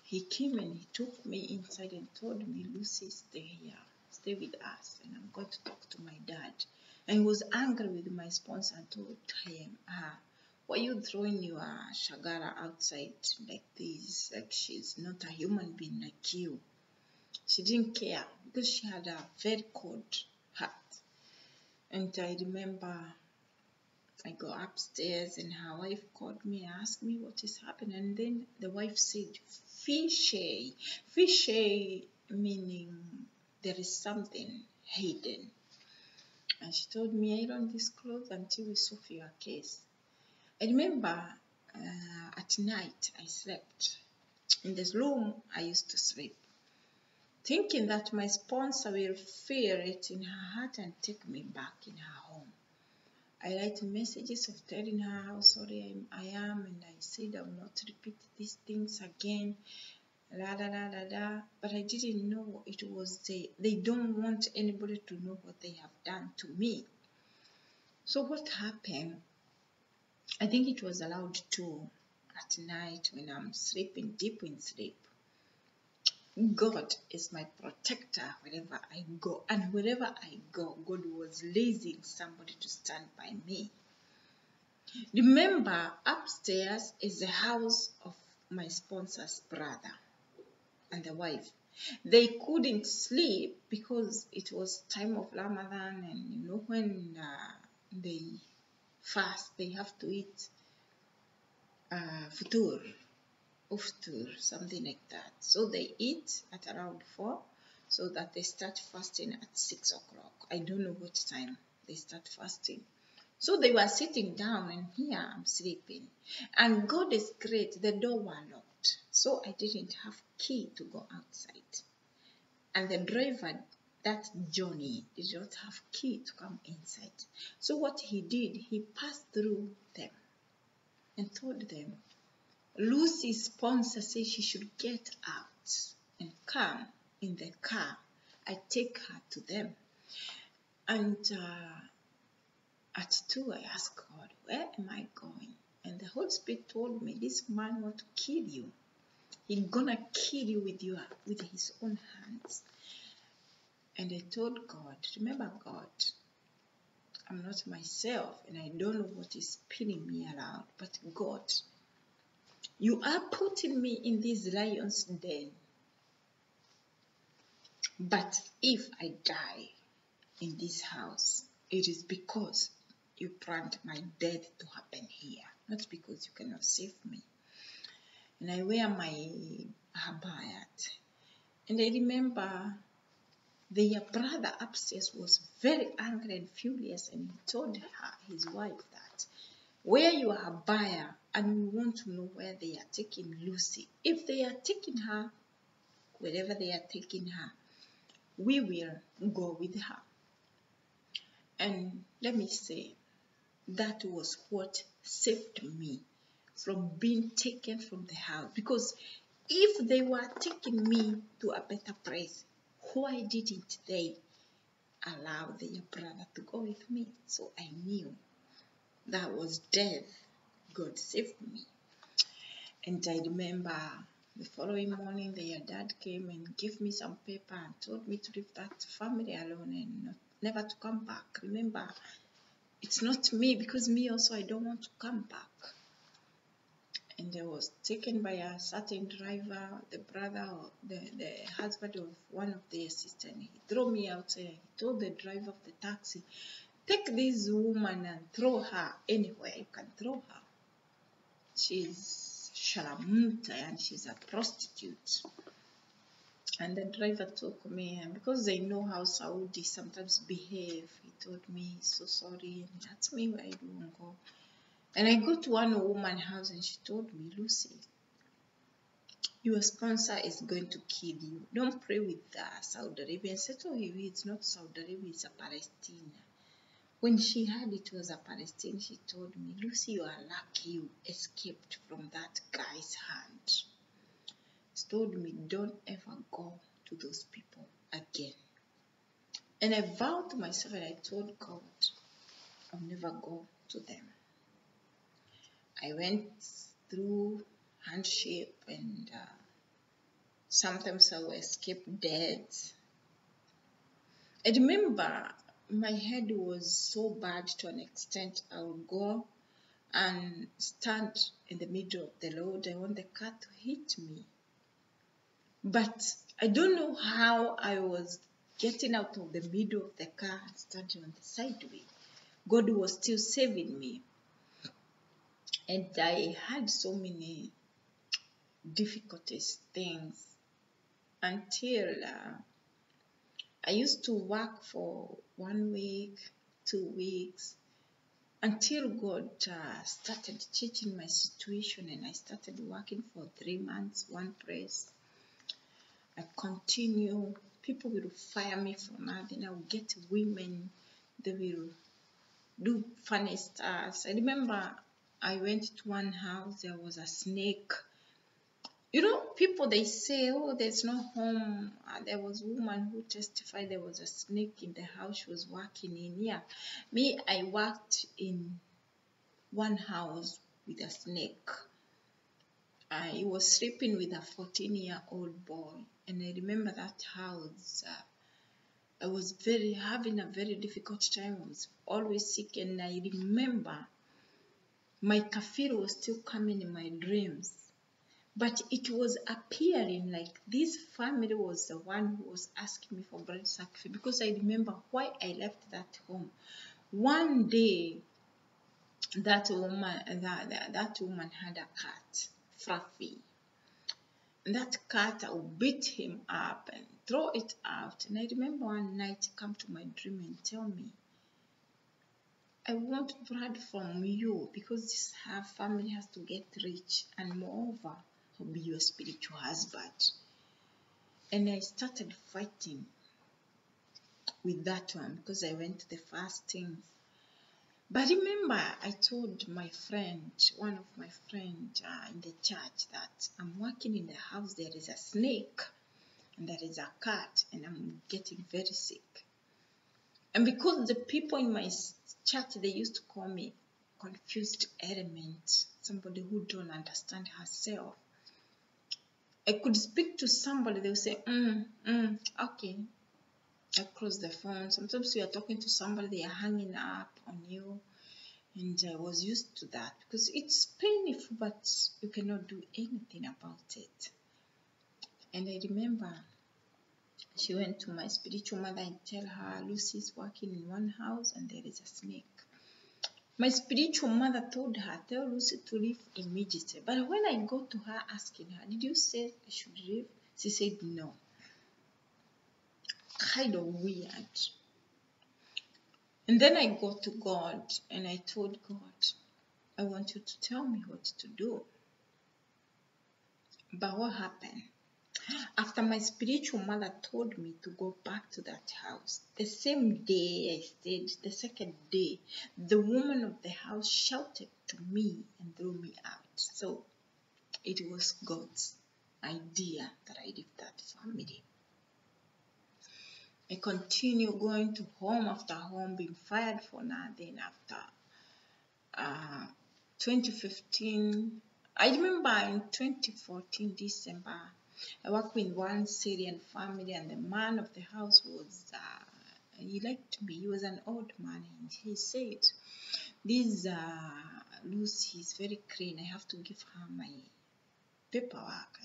A: He came and he took me inside and told me, Lucy, stay here. Stay with us, and I'm going to talk to my dad. And he was angry with my sponsor and told him, why are you throwing your shagara outside like this? Like she's not a human being like you. She didn't care because she had a very cold heart. And I remember I go upstairs and her wife called me and asked me what is happening. And then the wife said, fishy. Fishy meaning there is something hidden. And she told me, I don't disclose until we solve your case. I remember at night I slept. In this room I used to sleep, thinking that my sponsor will feel it in her heart and take me back in her home. I write messages of telling her how sorry I am, and I said I will not repeat these things again. But I didn't know it was they don't want anybody to know what they have done to me. So what happened, I think it was allowed to at night when I'm sleeping, deep in sleep. God is my protector wherever I go, and wherever I go, God was raising somebody to stand by me. Remember, upstairs is the house of my sponsor's brother and the wife. They couldn't sleep because it was time of Ramadan, and you know when they fast, they have to eat futur, something like that. So they eat at around 4, so that they start fasting at 6 o'clock. I don't know what time they start fasting. So they were sitting down, and here I'm sleeping. And God is great, the door was locked. so I didn't have key to go outside. And the driver, that Johnny, did not have key to come inside. So what he did, he passed through them and told them, Lucy's sponsor says she should get out and come in the car. I take her to them. And at 2, I asked God, where am I going? And the Holy Spirit told me, this man wants to kill you. He's gonna kill you with his own hands. And I told God, remember God, I'm not myself and I don't know what is spinning me around, but God, you are putting me in this lion's den. But if I die in this house, it is because you planned my death to happen here, not because you cannot save me. And I wear my habayat. And I remember their brother upstairs was very angry and furious, and he told her, his wife, that wear your habaya and we want to know where they are taking Lucy. If they are taking her, wherever they are taking her, we will go with her. And let me say, that was what saved me from being taken from the house. Because if they were taking me to a better place, why didn't they allow their brother to go with me? So I knew that was death. God saved me. And I remember the following morning, their dad came and gave me some paper and told me to leave that family alone and never to come back. Remember, it's not me, because me also, I don't want to come back. And I was taken by a certain driver, the brother or the husband of one of their sisters. And he threw me out and he told the driver of the taxi, take this woman and throw her anywhere you can throw her. She's shalamuta and she's a prostitute. And the driver took me, and because they know how Saudi sometimes behave, he told me, so sorry, and asked me where I don't go. And I go to one woman's house and she told me, Lucy, your sponsor is going to kill you. Don't pray with Saudi Arabia. I said, oh, it's not Saudi Arabia, it's a Palestine. When she heard it was a Palestine, she told me, Lucy, you are lucky you escaped from that guy's hand. She told me, don't ever go to those people again. And I vowed to myself and I told God, I'll never go to them. I went through handshake and sometimes I will escape death. I remember my head was so bad to an extent I would go and stand in the middle of the road. I want the car to hit me. But I don't know how I was getting out of the middle of the car and standing on the sideway. God was still saving me. And I had so many difficulties, things, until I used to work for 1 week, 2 weeks, until God started changing my situation and I started working for 3 months, one place. I continue. People will fire me for nothing. I will get women. They will do funny stuff. I remember I went to one house. There was a snake. You know, people, they say, oh, there's no home. There was a woman who testified there was a snake in the house she was working in. Yeah, me, I worked in one house with a snake. I was sleeping with a 14-year-old boy. And I remember that house. I was having a very difficult time. I was always sick. And I remember my kafir was still coming in my dreams. But it was appearing like this family was the one who was asking me for blood sacrifice, because I remember why I left that home. One day, that woman had a cat, Fluffy. And that cat, I would beat him up and throw it out. And I remember one night come to my dream and tell me, I want blood from you because this family has to get rich, and moreover, I'll be your spiritual husband. And I started fighting with that one because I went to the fasting. But remember, I told my friend, one of my friends in the church, that I'm working in the house, there is a snake and there is a cat, and I'm getting very sick. And because the people in my church, they used to call me confused element, somebody who don't understand herself. I could speak to somebody, they would say, okay. I close the phone. Sometimes you are talking to somebody, they are hanging up on you. And I was used to that because it's painful, but you cannot do anything about it. And I remember she went to my spiritual mother and tell her, Lucy's working in one house and there is a snake. My spiritual mother told her, tell Lucy to leave immediately. But when I go to her asking her, did you say I should leave? She said no. Kind of weird. And then I go to God and I told God, I want you to tell me what to do. But what happened? After my spiritual mother told me to go back to that house, the same day I stayed, the second day, the woman of the house shouted to me and threw me out. So it was God's idea that I leave that family. I continue going to home after home, being fired for nothing. After 2015, I remember in 2014 December, I worked with one Syrian family, and the man of the house was, he liked me. He was an old man, and he said, this Lucy is very clean. I have to give her my paperwork.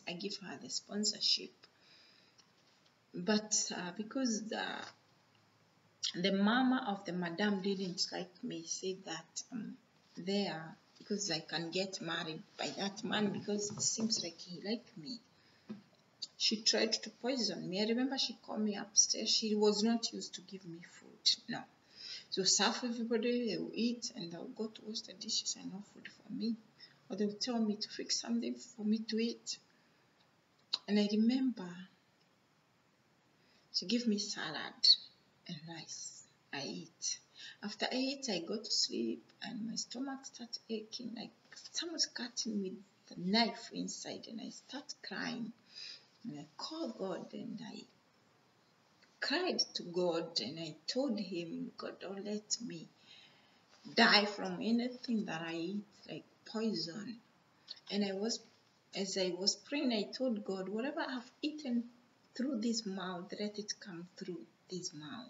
A: I give her the sponsorship. But because the mama of the madam didn't like me, said that there, because I can get married by that man because it seems like he liked me. She tried to poison me. I remember she called me upstairs. She was not used to give me food. No. So serve everybody, they will eat, and they'll go to wash the dishes and no food for me. Or they'll tell me to fix something for me to eat. And I remember she gave me salad and rice. I eat. After I eat, I go to sleep and my stomach starts aching, like someone's cutting with the knife inside, and I start crying. And I called God and I cried to God and I told him, God, don't let me die from anything that I eat, like poison. And as I was praying, I told God, whatever I've eaten through this mouth, let it come through this mouth.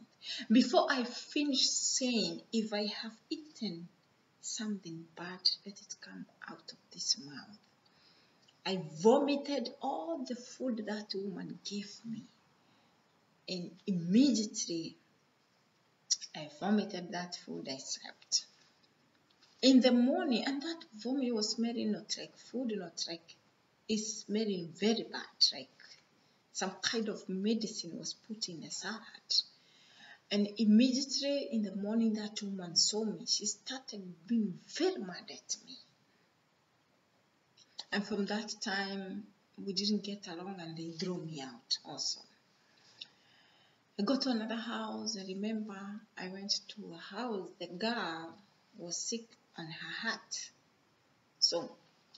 A: Before I finish saying, if I have eaten something bad, let it come out of this mouth. I vomited all the food that woman gave me. And immediately, I vomited that food. I slept. In the morning, and that vomit was smelling not like food, not like, it's smelling very bad, like some kind of medicine was put in a salad. And immediately in the morning, that woman saw me. She started being very mad at me. And from that time, we didn't get along and they threw me out also. I got to another house. I remember I went to a house. The girl was sick on her heart. So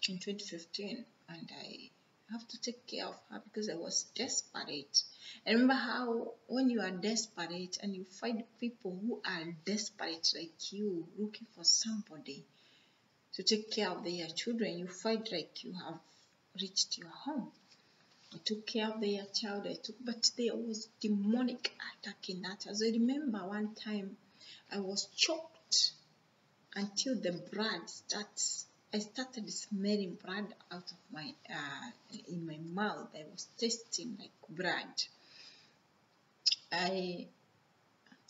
A: in 2015, and I have to take care of her because I was desperate. I remember how when you are desperate and you find people who are desperate like you, looking for somebody to take care of their children, you find like you have reached your home. I took care of their child, but there was demonic attack in that house. I remember one time I was choked until the blood starts. I started smelling blood out of my in my mouth. I was tasting like blood. I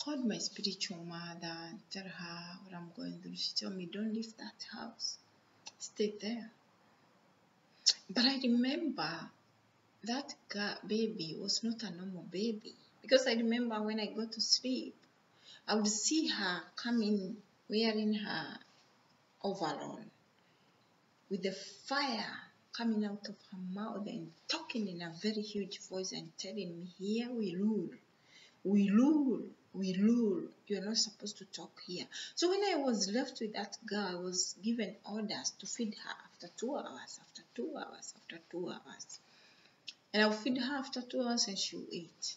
A: called my spiritual mother and tell her what I'm going through. She told me, don't leave that house. Stay there. But I remember that baby was not a normal baby. Because I remember when I go to sleep, I would see her coming wearing her overall with the fire coming out of her mouth and talking in a very huge voice and telling me, here we rule. We rule, we rule. You're not supposed to talk here. So when I was left with that girl, I was given orders to feed her after 2 hours, after 2 hours, after 2 hours. And I'll feed her after 2 hours and she'll eat.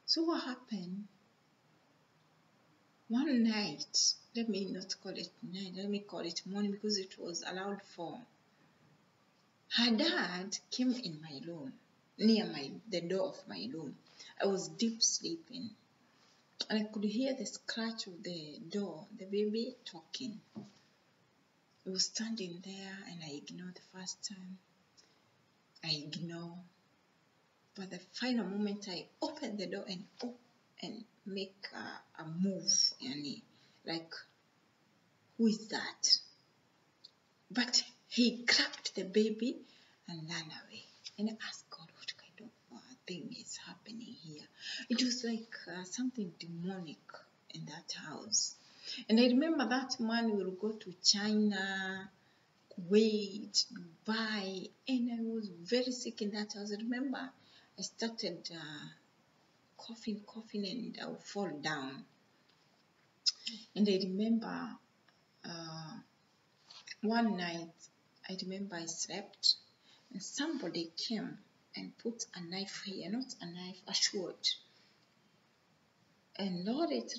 A: So what happened? One night, let me not call it night, let me call it morning because it was allowed for. Her dad came in my room, near the door of my room. I was deep sleeping. And I could hear the scratch of the door, the baby talking. He was standing there and I ignored the first time. I ignored. But the final moment I opened the door and make a move, like, who is that? But he grabbed the baby and ran away. And I asked God, what kind of thing is happening here? It was like something demonic in that house. And I remember that man will go to China, Kuwait, Dubai, and I was very sick in that house. I remember I started coughing, and I would fall down. And I remember one night, I remember I slept, and somebody came and put a knife here, not a knife, a sword. And roll it.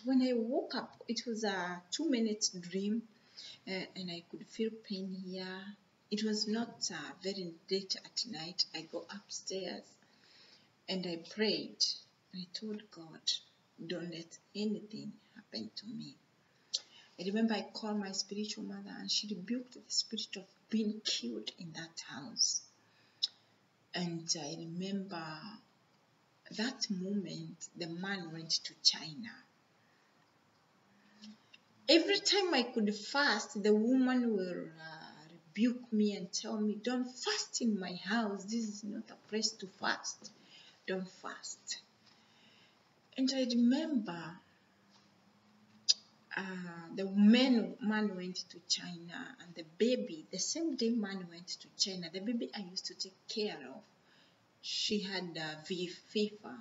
A: When I woke up, it was a 2-minute dream, and I could feel pain here. It was not very late at night. I go upstairs and I prayed. I told God, don't let anything happen to me. I remember I called my spiritual mother and she rebuked the spirit of being killed in that house. And I remember that moment the man went to China. Every time I could fast, the woman will rebuke me and tell me, don't fast in my house. This is not a place to fast. Don't fast. And I remember the man went to China, and the baby, the same day man went to China, the baby I used to take care of, she had fever.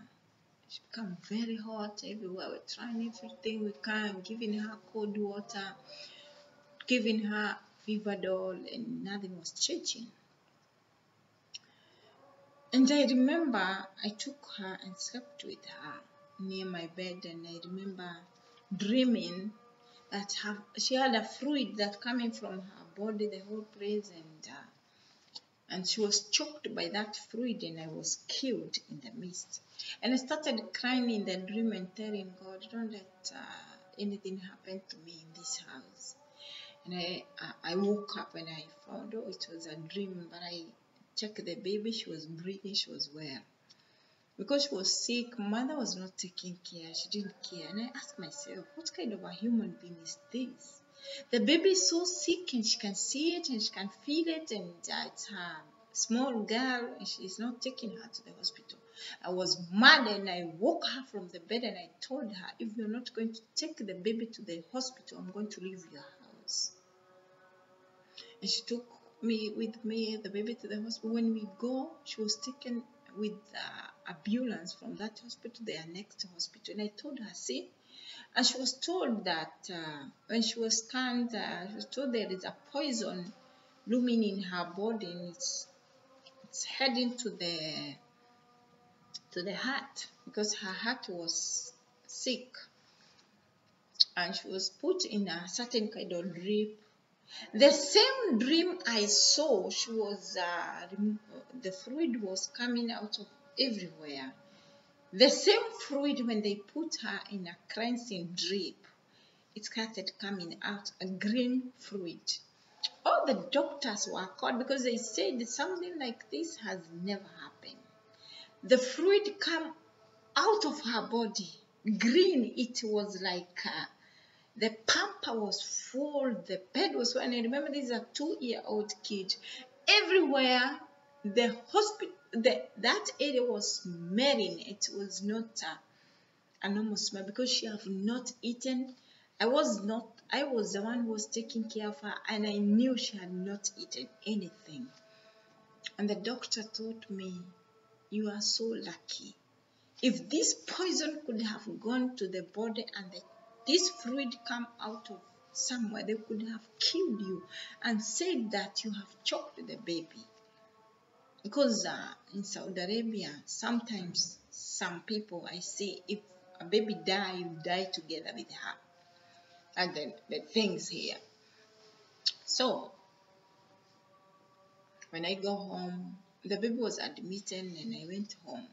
A: She became very hot everywhere. We're trying everything we can, giving her cold water, giving her fever doll, and nothing was changing. And I remember I took her and slept with her near my bed, and I remember dreaming that she had a fluid that coming from her body, the whole place, and she was choked by that fluid, and I was killed in the midst. And I started crying in the dream and telling God, don't let anything happen to me in this house. And I woke up and I found, oh, it was a dream, but I checked the baby, she was breathing, she was well. Because she was sick, mother was not taking care, she didn't care. And I asked myself, what kind of a human being is this? The baby is so sick and she can see it and she can feel it, and it's her small girl and she's not taking her to the hospital. I was mad and I woke her from the bed and I told her, if you're not going to take the baby to the hospital, I'm going to leave your house. And she took the baby to the hospital. When we go, she was taken with ambulance from that hospital to their next hospital. And I told her, see, and she was told that when she was scanned, she was told there is a poison looming in her body, and it's heading to the heart because her heart was sick, and she was put in a certain kind of drip. The same dream I saw, she was the fluid was coming out of everywhere. The same fluid, when they put her in a cleansing drip, it started coming out, a green fluid. All the doctors were called because they said something like this has never happened. The fluid came out of her body, green. It was like the pamper was full, the bed was full, and I remember this is a 2-year-old kid. Everywhere, the hospital, that area was smelling. It was not a normal smell because she have not eaten. I was not I was the one who was taking care of her, and I knew she had not eaten anything. And the doctor told me, you are so lucky. If this poison could have gone to the body and this fluid come out of somewhere, they could have killed you and said that you have choked the baby. Because in Saudi Arabia, sometimes some people I see, if a baby die, you die together with her. And the things here. So when I go home, the baby was admitted and I went home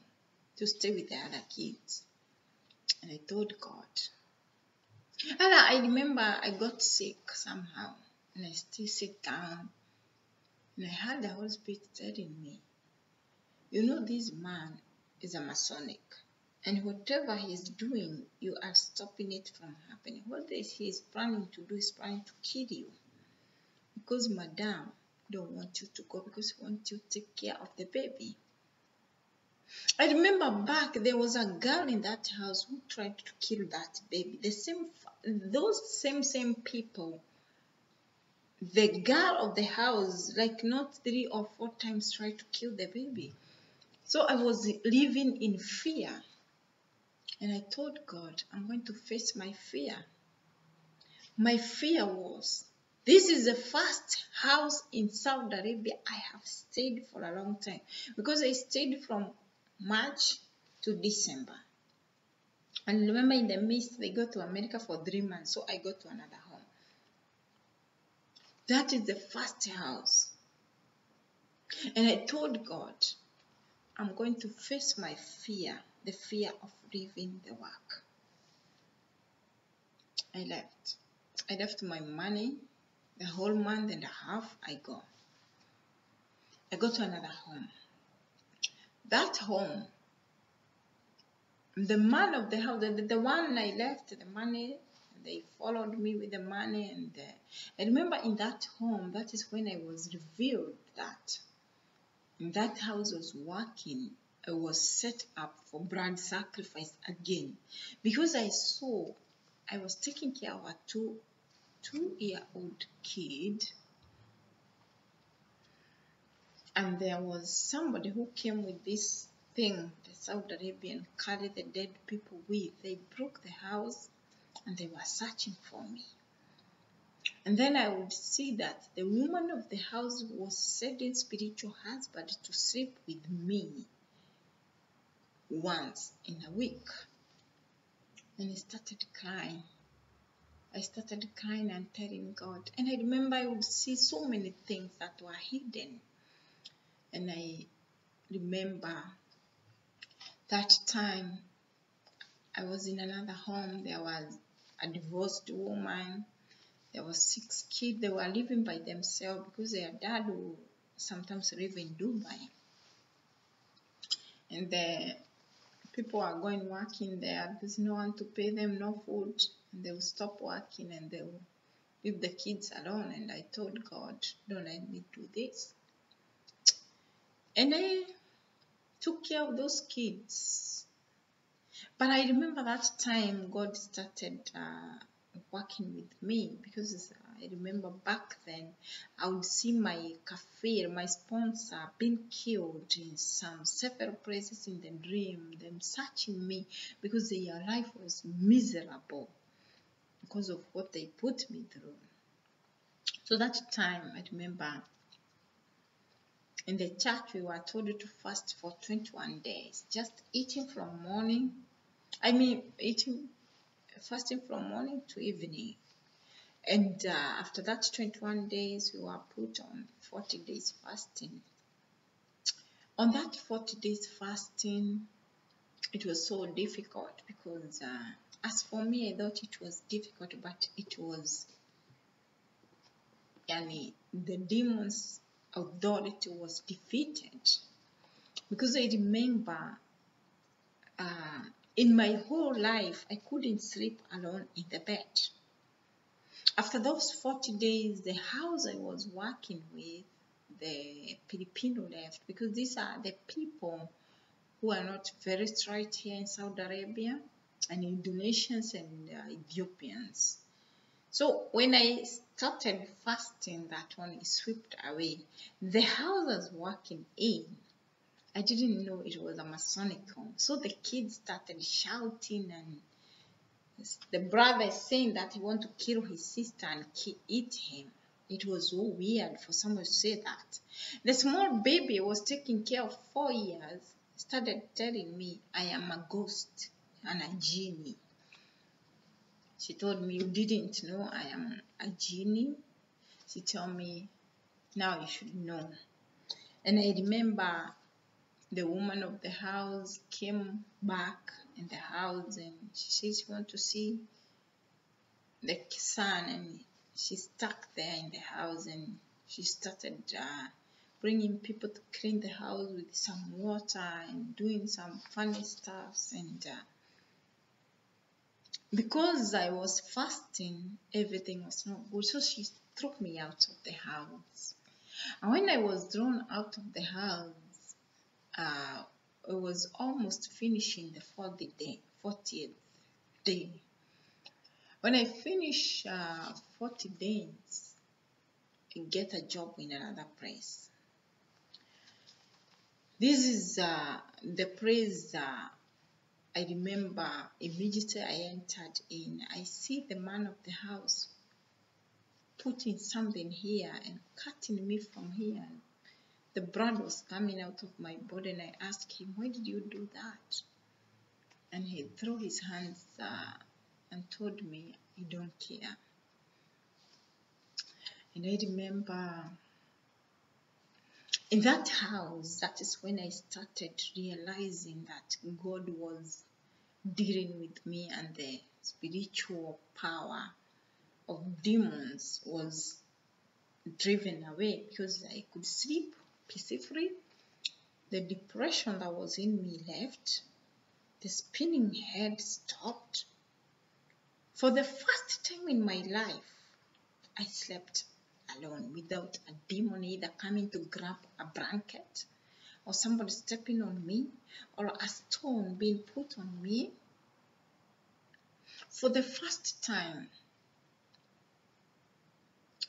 A: to stay with the other kids. And I told God. And I remember I got sick somehow. And I still sit down. And I heard the Holy Spirit telling me, you know, this man is a Masonic. And whatever he's doing, you are stopping it from happening. What he is planning to do is planning to kill you. Because Madame don't want you to go because he wants you to take care of the baby. I remember back there was a girl in that house who tried to kill that baby. Those same people. The girl of the house, like not 3 or 4 times, tried to kill the baby. So I was living in fear. And I told God, I'm going to face my fear. My fear was, this is the first house in Saudi Arabia I have stayed for a long time. Because I stayed from March to December. And remember in the midst, they go to America for 3 months. So I go to another home. That is the first house. And I told God, I'm going to face my fear, the fear of leaving the work. I left. I left my money, the whole month and a half, I go. I go to another home. That home, the man of the house, the one I left, the money, they followed me with the money. And I remember in that home, that is when I was revealed that in that house was working, I was set up for blood sacrifice again. Because I saw, I was taking care of a two-year-old kid. And there was somebody who came with this thing, the Saudi Arabian carried the dead people with. They broke the house and they were searching for me. And then I would see that the woman of the house was sending spiritual husband to sleep with me once in a week. And I started crying. I started crying and telling God. And I remember I would see so many things that were hidden. And I remember that time I was in another home. There was a divorced woman. There were 6 kids. They were living by themselves because their dad would sometimes live in Dubai. And the people are going working there. There's no one to pay them, no food. And they will stop working and they will leave the kids alone. And I told God, don't let me do this. And I took care of those kids. But I remember that time God started working with me because I remember back then I would see my kafir, my sponsor, being killed in several places in the dream, them searching me because their life was miserable because of what they put me through. So that time I remember in the church we were told to fast for 21 days, just eating from morning. Fasting from morning to evening. And after that 21 days, we were put on 40 days fasting. On that 40 days fasting, it was so difficult because as for me, I thought it was difficult, but it was, the demon's authority was defeated. Because I remember in my whole life, I couldn't sleep alone in the bed. After those 40 days, the house I was working with, the Filipino left because these are the people who are not very straight here in Saudi Arabia, and Indonesians and Ethiopians. So when I started fasting, that one is swept away. The house I was working in, I didn't know it was a Masonic home. So the kids started shouting, and the brother is saying that he want to kill his sister and eat him. It was so weird for someone to say that. The small baby was taken care of 4 years, started telling me I am a ghost and a genie. She told me, you didn't know I am a genie? She told me, now you should know. And I remember the woman of the house came back in the house, and she said she wanted to see the son, and she stuck there in the house, and she started bringing people to clean the house with some water and doing some funny stuff. And because I was fasting, everything was not good, so she threw me out of the house. And when I was thrown out of the house, it was almost finishing the 40th day. When I finish 40 days, I get a job in another place. This is the place I remember immediately I entered in. I see the man of the house putting something here and cutting me from here. The blood was coming out of my body, and I asked him, why did you do that? And he threw his hands and told me, I don't care. And I remember in that house, that is when I started realizing that God was dealing with me, and the spiritual power of demons was driven away, because I could sleep peacefully. The depression that was in me left. The spinning head stopped. For the first time in my life, I slept alone without a demon either coming to grab a blanket, or somebody stepping on me, or a stone being put on me. For the first time,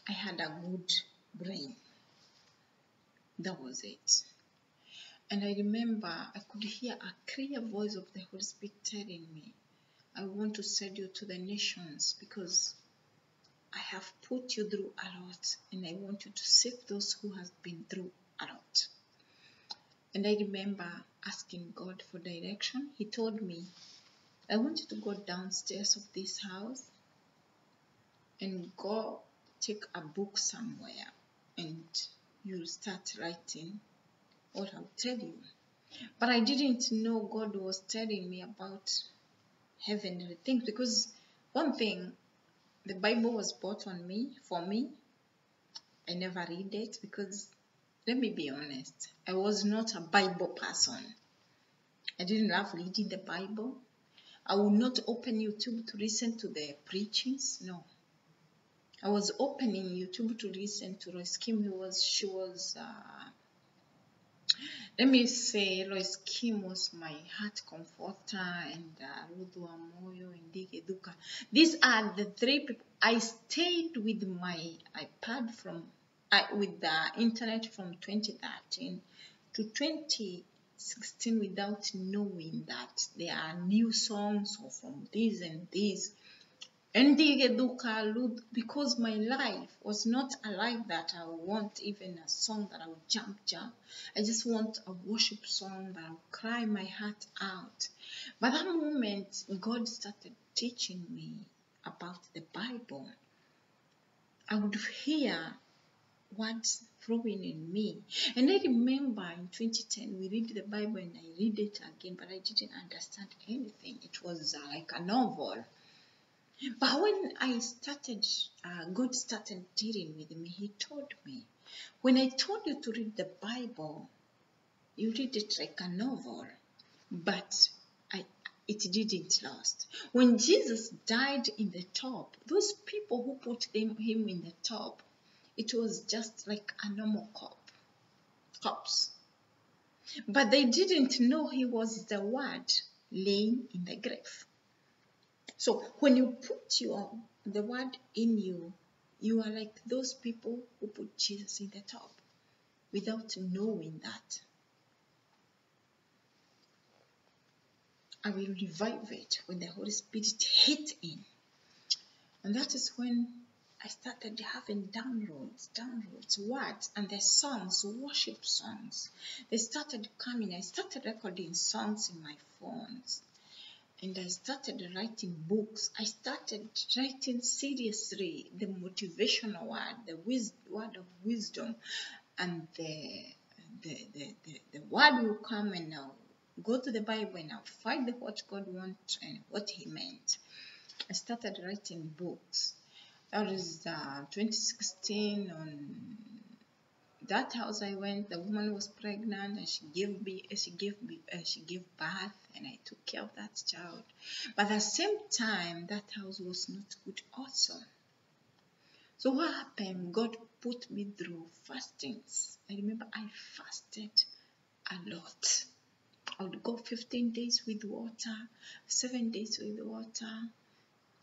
A: I had a good brain. That was it. And I remember I could hear a clear voice of the Holy Spirit telling me, I want to send you to the nations, because I have put you through a lot, and I want you to save those who have been through a lot. And I remember asking God for direction. He told me, I want you to go downstairs of this house and go take a book somewhere, and you'll start writing what I'll tell you. But I didn't know God was telling me about heavenly things, because one thing, the Bible was bought for me. I never read it, because let me be honest, I was not a Bible person. I didn't love reading the Bible. I would not open YouTube to listen to the preachings. No. I was opening YouTube to listen to Lois Kim. Let me say, Lois Kim was my heart comforter, and Ruth Wamoyo and Dike Duka. These are the three people. I stayed with my iPad with the internet from 2013 to 2016 without knowing that there are new songs or from this and this. And because my life was not a life that I want even a song that I would jump. I just want a worship song that I would cry my heart out. But that moment, God started teaching me about the Bible. I would hear words flowing in me. And I remember in 2010, we read the Bible, and I read it again, but I didn't understand anything. It was like a novel. But when I started, God started dealing with me. He told me, when I told you to read the Bible, you read it like a novel, but it didn't last. When Jesus died in the top, those people who put him in the top, it was just like a normal corpse. But they didn't know he was the Word laying in the grave. So when you put your the word in you, you are like those people who put Jesus in the top without knowing that. I will revive it when the Holy Spirit hit in. And that is when I started having downloads, words, and the songs, worship songs. They started coming. I started recording songs in my phones. And I started writing books. I started writing seriously the motivational word, the word of wisdom, and the word will come, and I'll go to the Bible and I'll find what God wants and what He meant. I started writing books. That was 2016. On that house I went, the woman was pregnant and she gave birth, and I took care of that child. But at the same time, that house was not good also. So what happened? God put me through fastings. I remember I fasted a lot. I would go 15 days with water, 7 days with water,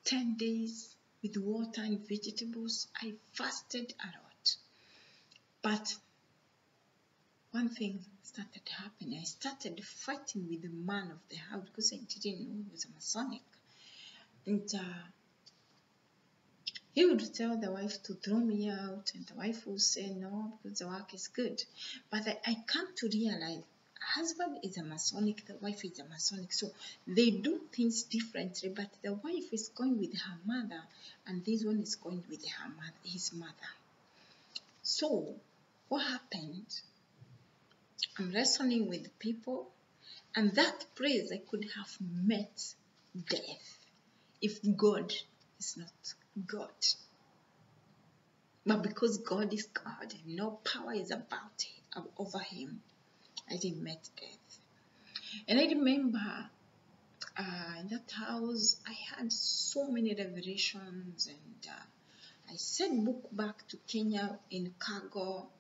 A: 10 days with water and vegetables. I fasted a lot. But one thing started happening. I started fighting with the man of the house because I didn't know he was a Masonic. And he would tell the wife to throw me out, and the wife would say no because the work is good. But I come to realize husband is a Masonic, the wife is a Masonic. So they do things differently, but the wife is going with her mother, and this one is going with his mother. So what happened? I'm wrestling with people, and that place I could have met death if God is not God. But because God is God and no power is over him, I didn't met death. And I remember in that house I had so many revelations, and I sent book back to Kenya in cargo.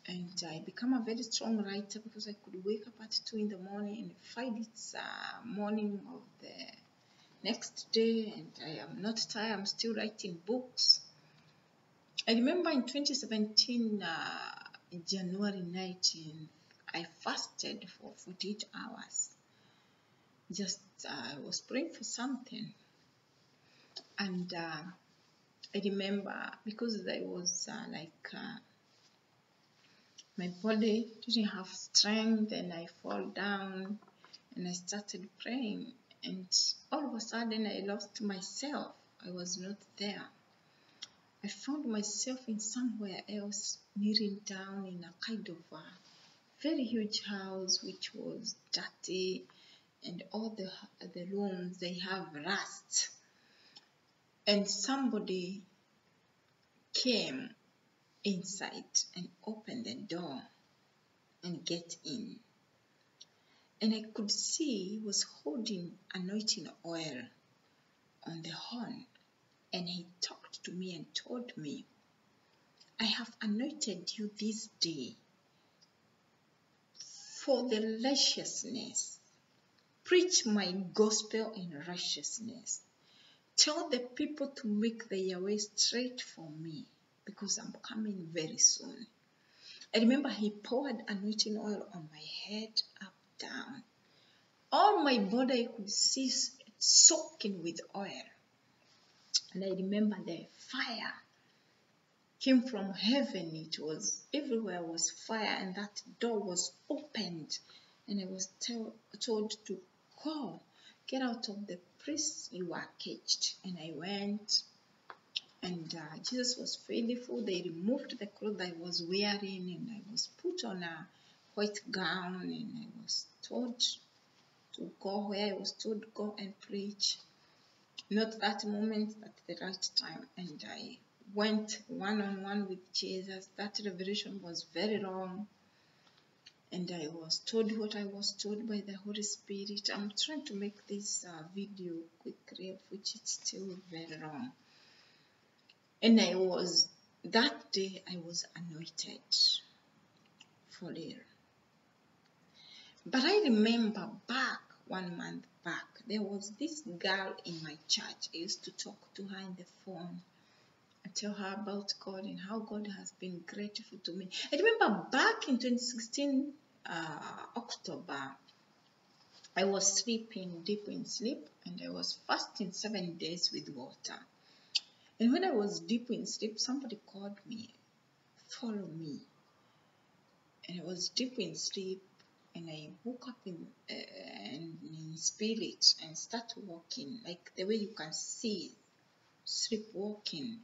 A: And I became a very strong writer because I could wake up at 2 in the morning and find it's morning of the next day, and I am not tired. I'm still writing books. I remember in 2017, January 19th, I fasted for 48 hours. Just I was praying for something. And I remember because I was my body didn't have strength, and I fall down and I started praying, and all of a sudden I lost myself. I was not there. I found myself in somewhere else, kneeling down in a kind of a very huge house which was dirty, and all the rooms, they have rust. And somebody came inside and opened the door and get in. And I could see he was holding anointing oil on the horn. And he talked to me and told me, I have anointed you this day for the righteousness. Preach my gospel in righteousness. Tell the people to make their way straight for me, because I'm coming very soon. I remember he poured anointing oil on my head, up, down. All my body I could see soaking with oil. And I remember the fire came from heaven. It was everywhere was fire, and that door was opened. And I was told to go, get out of the place you are caged. And I went. And Jesus was faithful. They removed the clothes I was wearing, and I was put on a white gown, and I was told to go where I was told to go and preach. Not that moment, at the right time. And I went one-on-one with Jesus. That revelation was very long. And I was told what I was told by the Holy Spirit. I'm trying to make this video quickly, of which it's still very long. And that day I was anointed for real. But I remember back 1 month back, there was this girl in my church. I used to talk to her in the phone. I tell her about God and how God has been grateful to me. I remember back in 2016, October, I was sleeping, deep in sleep, and I was fasting 7 days with water. And when I was deep in sleep, somebody called me, follow me. And I was deep in sleep, and I woke up in spirit and start walking, like the way you can see, sleepwalking.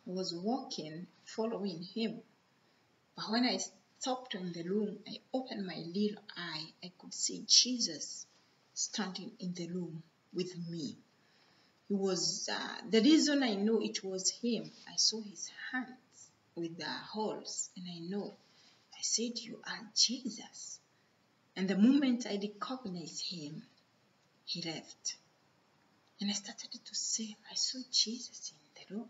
A: I was walking, following him. But when I stopped in the room, I opened my little eye. I could see Jesus standing in the room with me. He was, the reason I know it was him, I saw his hands with the holes, and I know. I said, you are Jesus. And the moment I recognized him, he left. And I started to say, I saw Jesus in the room.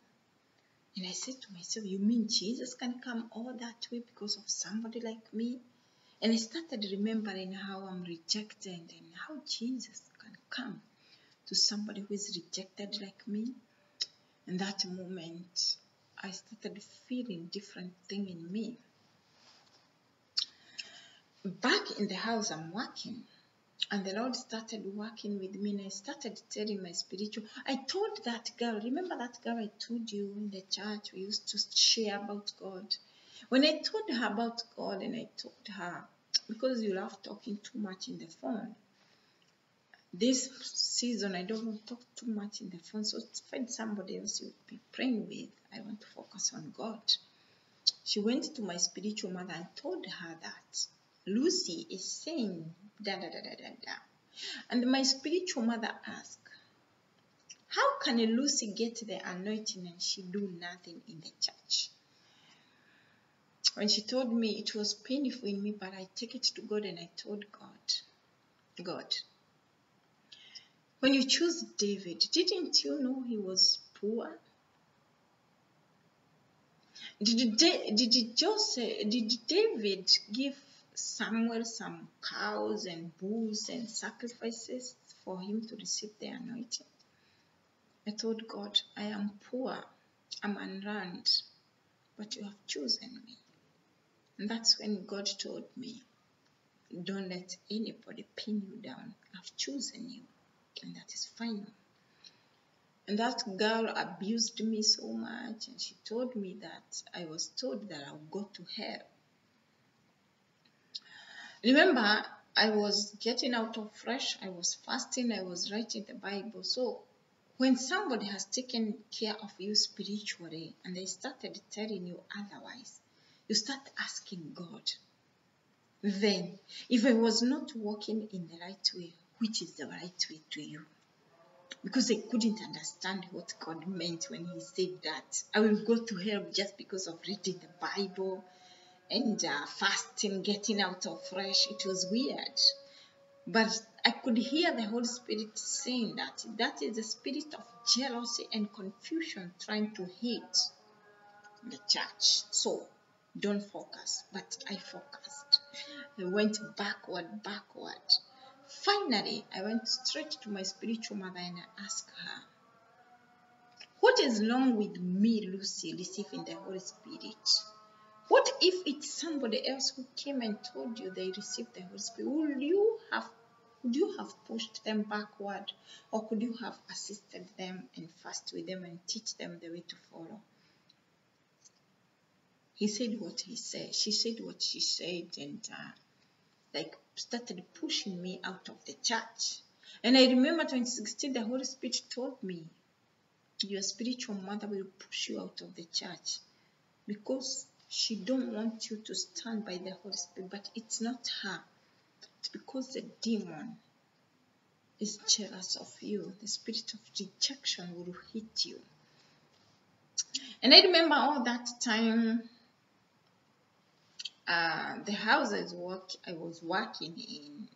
A: And I said to myself, you mean Jesus can come all that way because of somebody like me? And I started remembering how I'm rejected and how Jesus can come to somebody who is rejected like me. In that moment, I started feeling different thing in me. Back in the house, I'm working. And the Lord started working with me, and I started telling my spiritual. I told that girl, remember that girl I told you in the church, we used to share about God. When I told her about God, and I told her, because you love talking too much in the phone, this season I don't want to talk too much in the phone, so find somebody else you'll be praying with. I want to focus on God. She went to my spiritual mother and told her that Lucy is saying da da da da da da. And my spiritual mother asked, how can a Lucy get the anointing and she do nothing in the church? When she told me, it was painful in me, but I take it to God and I told God, when you choose David, didn't you know he was poor? Did David give Samuel some cows and bulls and sacrifices for him to receive the anointing? I told God, I am poor, I'm unlearned, but you have chosen me. And that's when God told me, don't let anybody pin you down. I've chosen you, and that is final. And that girl abused me so much, and she told me that I was told that I'll go to hell. Remember, I was getting out of fresh, I was fasting, I was writing the Bible. So when somebody has taken care of you spiritually and they started telling you otherwise, you start asking God. Then, if I was not walking in the right way, which is the right way to you? Because I couldn't understand what God meant when he said that I will go to hell just because of reading the Bible and fasting, getting out of fresh. It was weird. But I could hear the Holy Spirit saying that is the spirit of jealousy and confusion trying to hit the church. So don't focus. But I focused. I went backward. Finally, I went straight to my spiritual mother and I asked her, what is wrong with me, Lucy, receiving the Holy Spirit? What if it's somebody else who came and told you they received the Holy Spirit? Would you have pushed them backward, or could you have assisted them and fast with them and teach them the way to follow? He said what he said. She said what she said, and started pushing me out of the church. And I remember 2016, the Holy Spirit told me, your spiritual mother will push you out of the church because she don't want you to stand by the Holy Spirit. But it's not her. It's because the demon is jealous of you. The spirit of rejection will hit you. And I remember all that time, the house I was working in,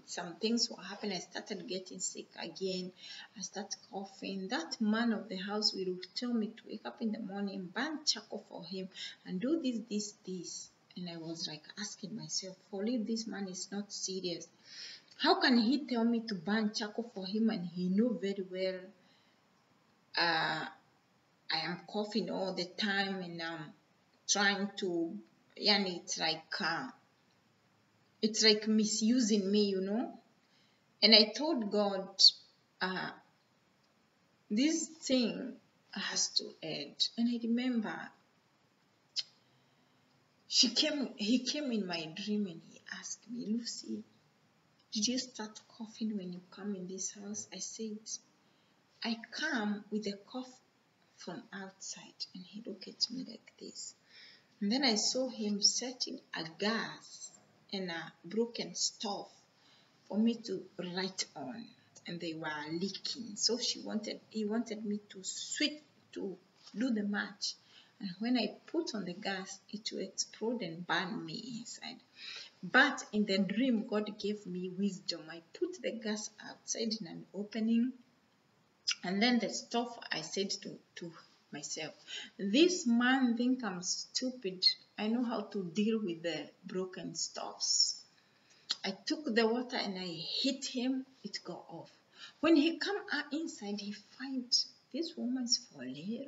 A: some things were happening. I started getting sick again. I started coughing. That man of the house will tell me to wake up in the morning, burn charcoal for him, and do this. And I was like asking myself, for if this man is not serious, How can he tell me to burn charcoal for him and he know very well I am coughing all the time and I'm trying to, yani it's like misusing me, you know. And I told God, uh, this thing has to end. And I remember he came in my dream and he asked me, Lucy, did you start coughing when you come in this house? I said, I come with a cough from outside. And he looked at me like this. And then I saw him setting a gas and a broken stove for me to write on, and they were leaking. So he wanted me to switch to do the match. And when I put on the gas, it will explode and burn me inside. But in the dream, God gave me wisdom. I put the gas outside in an opening, and then the stuff I said to myself, this man think I'm stupid. I know how to deal with the broken stuffs. I took the water and I hit him, it got off. When he come inside, he find this woman's for real.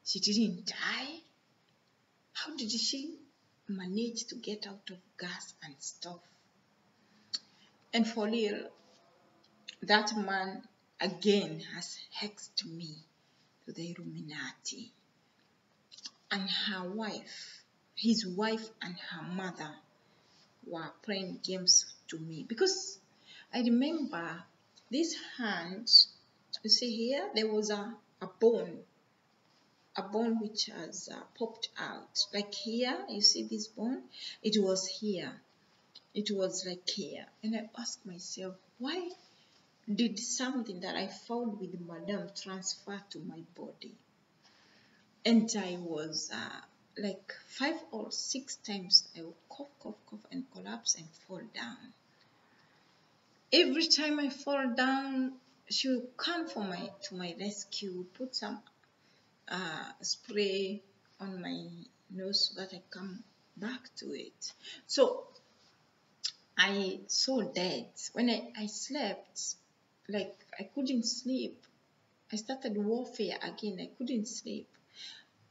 A: She didn't die. How did she manage to get out of gas and stuff? And for real, that man again has hexed me to the Illuminati. And her wife, his wife and her mother were playing games to me. Because I remember this hand, you see here, there was a bone which has popped out. Like here, you see this bone? It was here. It was like here. And I asked myself, why did something that I found with Madame transfer to my body? And I was like 5 or 6 times I would cough and collapse and fall down. Every time I fall down, she will come to my rescue, put some spray on my nose so that I come back to it. So I saw dead. When I slept, like I couldn't sleep. I started warfare again. I couldn't sleep.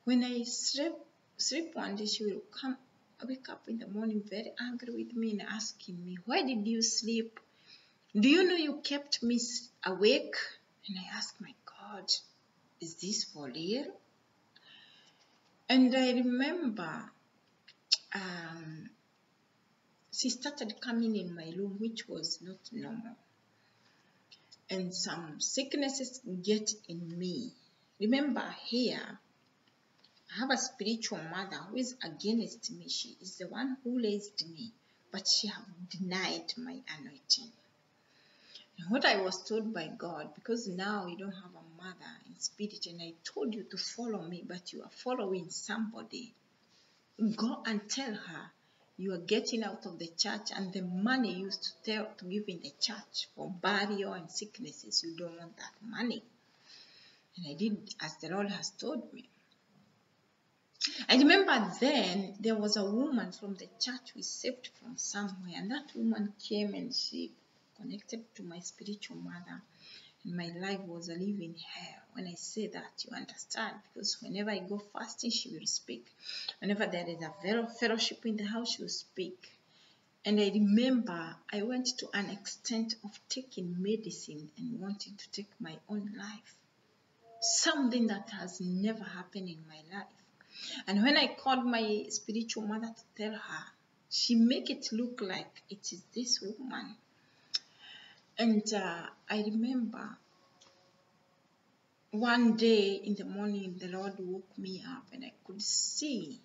A: When I sleep one day, she will come, wake up in the morning very angry with me and asking me, why did you sleep? Do you know you kept me awake? And I asked, my God, is this for real? And I remember she started coming in my room, which was not normal. And some sicknesses get in me. Remember here, I have a spiritual mother who is against me. She is the one who raised me, but she have denied my anointing. And what I was told by God, because now you don't have a mother in spirit, and I told you to follow me, but you are following somebody. Go and tell her you are getting out of the church, and the money you used to give in the church for burial and sicknesses, you don't want that money. And I did as the Lord has told me. I remember then there was a woman from the church we saved from somewhere, and that woman came and she connected to my spiritual mother, and my life was a living hell. When I say that, you understand, because whenever I go fasting, she will speak. Whenever there is a fellowship in the house, she will speak. And I remember I went to an extent of taking medicine and wanting to take my own life. Something that has never happened in my life. And when I called my spiritual mother to tell her, she make it look like it is this woman. And I remember one day in the morning, the Lord woke me up and I could see.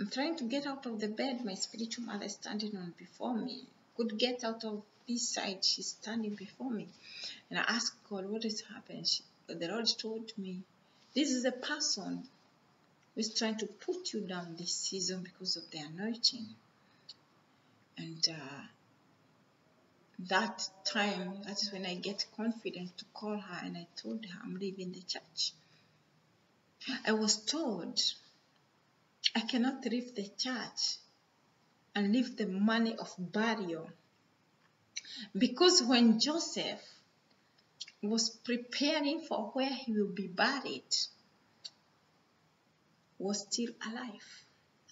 A: I'm trying to get out of the bed. My spiritual mother is standing on before me. Could get out of this side. She's standing before me. And I asked God, what is happening? The Lord told me, this is a person who is trying to put you down this season because of the anointing. And that time, that is when I get confidence to call her, and I told her I'm leaving the church. I was told I cannot leave the church and leave the money of burial Because when Joseph was preparing for where he will be buried, was still alive.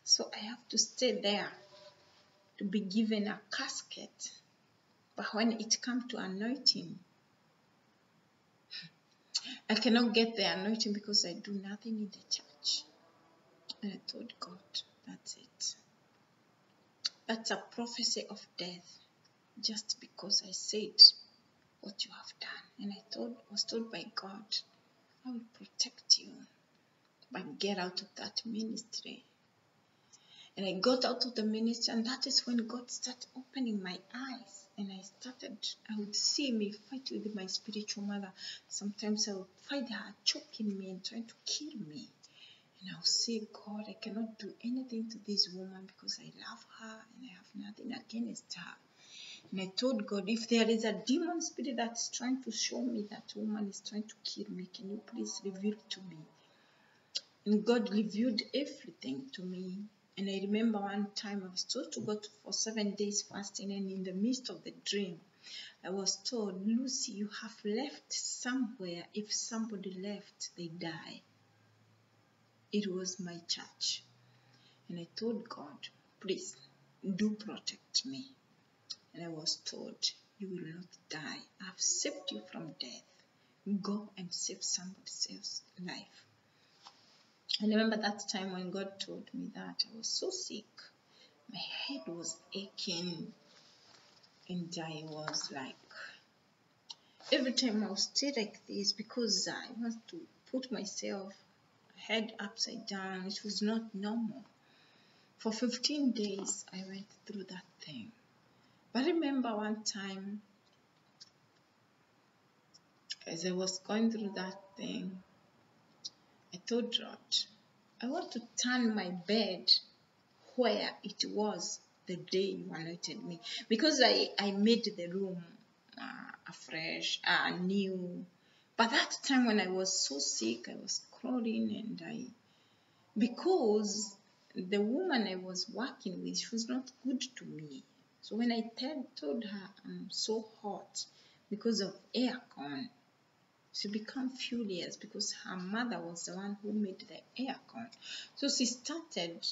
A: So I have to stay there to be given a casket. But when it comes to anointing, I cannot get the anointing because I do nothing in the church. And I told God, that's it. That's a prophecy of death, just because I said what you have done. And I was told by God, I will protect you, but get out of that ministry. And I got out of the ministry, and that is when God started opening my eyes. And I would see me fight with my spiritual mother. Sometimes I would find her choking me and trying to kill me. And I would say, God, I cannot do anything to this woman because I love her and I have nothing against her. And I told God, if there is a demon spirit that's trying to show me that woman is trying to kill me, can you please reveal it to me? And God revealed everything to me. And I remember one time I was told to go for 7 days fasting, and in the midst of the dream, I was told, Lucy, you have left somewhere. If somebody left, they die. It was my church. And I told God, please, do protect me. And I was told, you will not die. I have saved you from death. Go and save somebody else's life. I remember that time when God told me that, I was so sick. My head was aching. And I was like, every time I would stay like this because I want to put myself head upside down. It was not normal. For 15 days, I went through that thing. But I remember one time, as I was going through that thing, I told God, I want to turn my bed where it was the day you anointed me. Because I made the room afresh, new. But that time when I was so sick, I was crawling, and because the woman I was working with, she was not good to me. So when I told her I'm so hot because of aircon, she became furious because her mother was the one who made the aircon. So she started,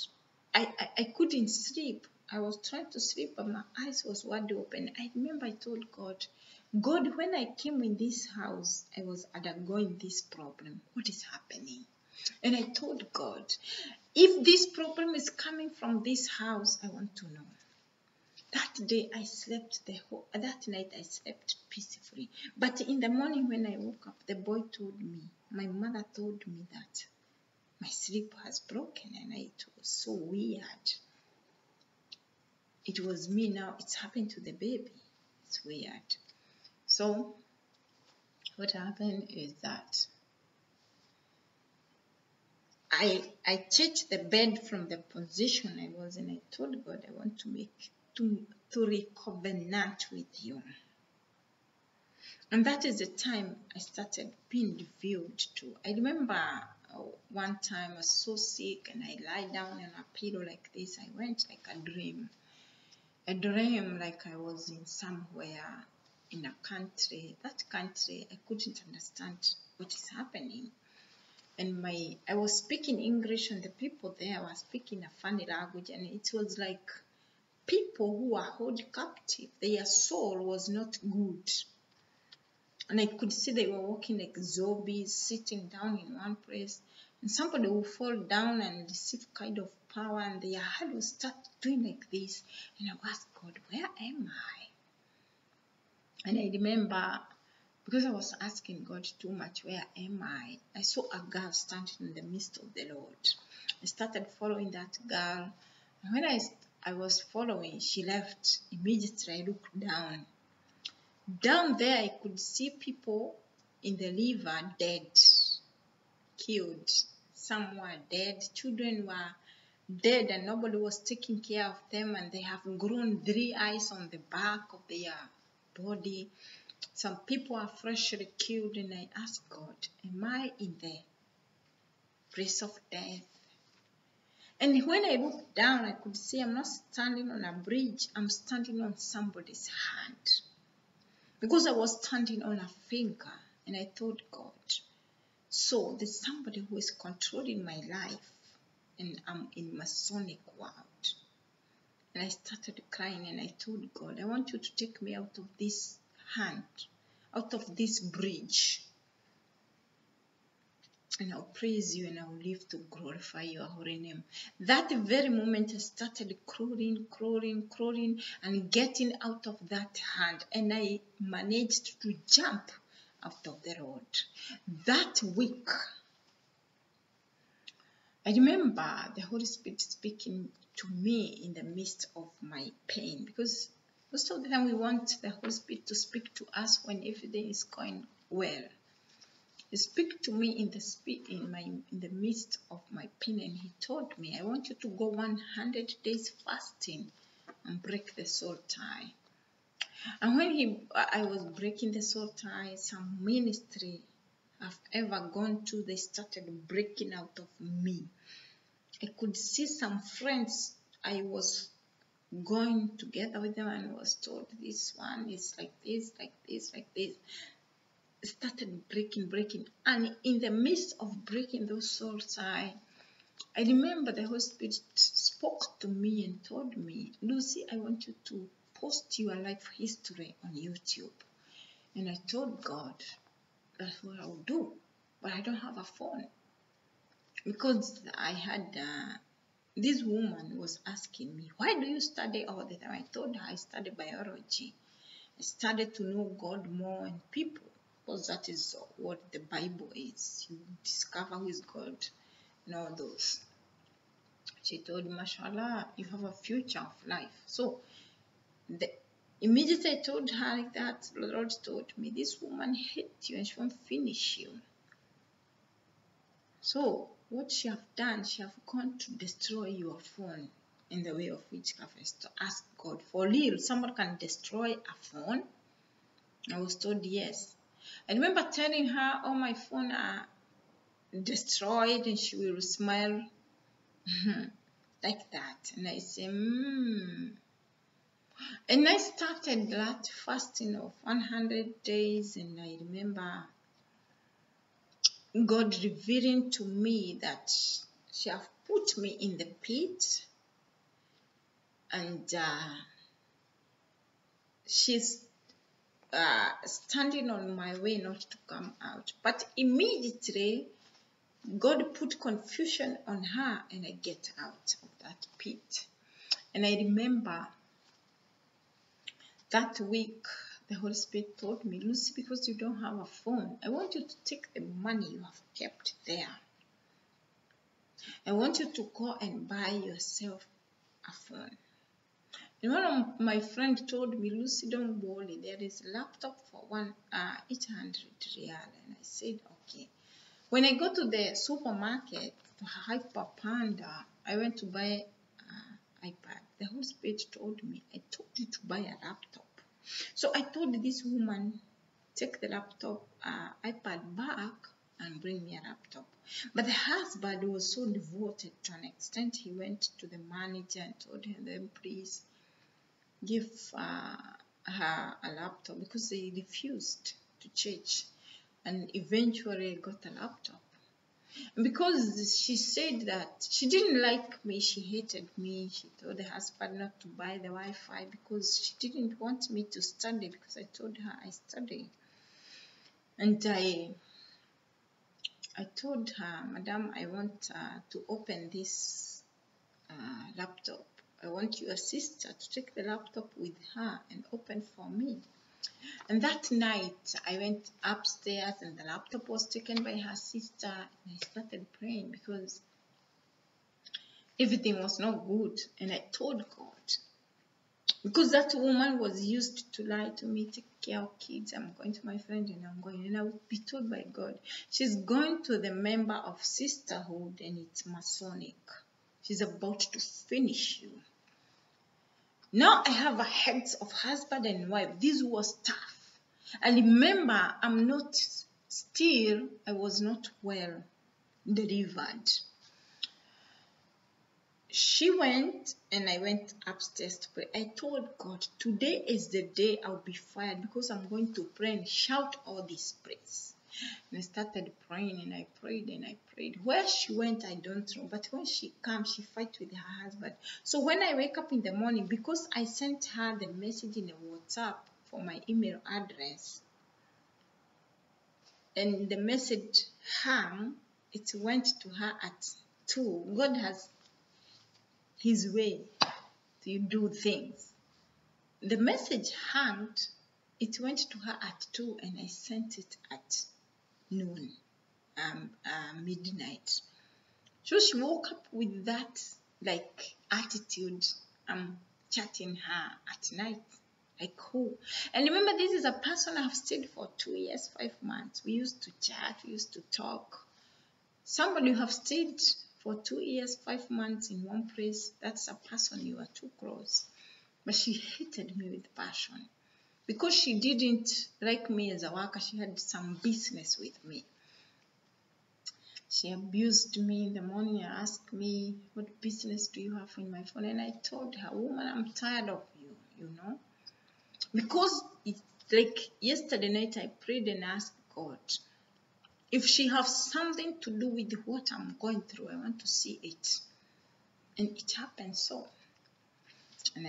A: I couldn't sleep. I was trying to sleep, but my eyes was wide open. I remember I told God, God, when I came in this house, I was undergoing this problem. What is happening? And I told God, if this problem is coming from this house, I want to know. That day I slept that night I slept peacefully. But in the morning when I woke up, the boy told me, my mother told me that my sleep has broken, and it was so weird. It was me now, it's happened to the baby. It's weird. So what happened is that I changed the bed from the position I was in. I told God I want to recovenant with you. And that is the time I started being revealed to. I remember one time I was so sick and I lie down on a pillow like this. I went like a dream. A dream like I was in somewhere in a country. That country, I couldn't understand what is happening. And I was speaking English, and the people there were speaking a funny language, and it was like people who were held captive. Their soul was not good. And I could see they were walking like zombies, sitting down in one place. And somebody will fall down and receive kind of power, and their head will start doing like this. And I asked God, where am I? And I remember, because I was asking God too much, where am I? I saw a girl standing in the midst of the Lord. I started following that girl. And when I was following, she left. Immediately I looked down. Down there, I could see people in the river dead, killed. Some were dead. Children were dead, and nobody was taking care of them. And they have grown 3 eyes on the back of their body. Some people are freshly killed. And I asked God, am I in the place of death? And when I looked down, I could see I'm not standing on a bridge. I'm standing on somebody's hand. because I was standing on a finger, and I told God, so there's somebody who is controlling my life, and I'm in Masonic world. And I started crying, and I told God, I want you to take me out of this hand, out of this bridge. And I'll praise you, and I'll live to glorify your holy name. That very moment I started crawling, and getting out of that hand. And I managed to jump out of the road. That week, I remember the Holy Spirit speaking to me in the midst of my pain, because most of the time we want the Holy Spirit to speak to us when everything is going well. He spoke to me in the midst of my pain, and he told me, I want you to go 100 days fasting and break the soul tie. And when I was breaking the soul tie, some ministry I've ever gone to, they started breaking out of me. I could see some friends I was going together with them, and was told, this one is like this, like this, like this. Started breaking, and in the midst of breaking those soul ties, I remember the Holy Spirit spoke to me and told me, Lucy, I want you to post your life history on YouTube. And I told God, that's what I'll do, but I don't have a phone, because I had this woman was asking me, why do you study all the time? I told her I study biology. I started to know God more and people, because that is what the Bible is. You discover who is God and all those. She told me, mashallah, you have a future of life. So immediately I told her like that, the Lord told me, this woman hates you and she won't finish you. So what she have done, she have gone to destroy your phone in the way of witchcraft, is to ask God, for real, someone can destroy a phone? I was told yes. I remember telling her, oh, my phone are destroyed, and she will smile like that. And I say, And I started that fasting of 100 days, and I remember God revealing to me that she have put me in the pit, and she's standing on my way not to come out. But immediately God put confusion on her, and I get out of that pit. And I remember that week the Holy Spirit told me, Lucy, because you don't have a phone, I want you to take the money you have kept there. I want you to go and buy yourself a phone. And one of my friends told me, Lucy, don't worry, there is a laptop for 800 real. And I said, okay. When I go to the supermarket, to Hyper Panda, I went to buy an iPad. The Holy Spirit told me, I told you to buy a laptop. So I told this woman, take the laptop, iPad back, and bring me a laptop. But the husband was so devoted to an extent, he went to the manager and told him, please give her a laptop, because they refused to change. And eventually I got a laptop. And because she said that she didn't like me, she hated me, she told the husband not to buy the Wi-Fi because she didn't want me to study, because I told her I study. And I told her, Madam, I want to open this laptop. I want your sister to take the laptop with her and open for me. And that night, I went upstairs, and the laptop was taken by her sister, and I started praying because everything was not good. And I told God, because that woman was used to lie to me, take care of kids, I'm going to my friend and I'm going. And I would be told by God, she's going to the member of sisterhood, and it's Masonic. She's about to finish you. Now I have a heads of husband and wife. This was tough. And remember, I was not well delivered. she went and I went upstairs to pray. I told God, today is the day I'll be fired because I'm going to pray and shout all these praise. And I started praying and I prayed and I prayed. Where she went, I don't know. But when she comes, she fights with her husband. So when I wake up in the morning, because I sent her the message in the WhatsApp for my email address, and the message hung, it went to her at 2. God has his way to do things. The message hung, it went to her at 2 and I sent it at noon, midnight. So she woke up with that like attitude. I'm chatting her at night. Like who? And remember, this is a person I've stayed for 2 years, 5 months. We used to chat, we used to talk. Somebody who have stayed for 2 years, 5 months in one place, that's a person you are too close. But she hated me with passion. Because she didn't like me as a worker, she had some business with me. She abused me in the morning and asked me, what business do you have in my phone? And I told her, woman, I'm tired of you, you know. Because it's like yesterday night I prayed and asked God, if she has something to do with what I'm going through, I want to see it. And it happened so. And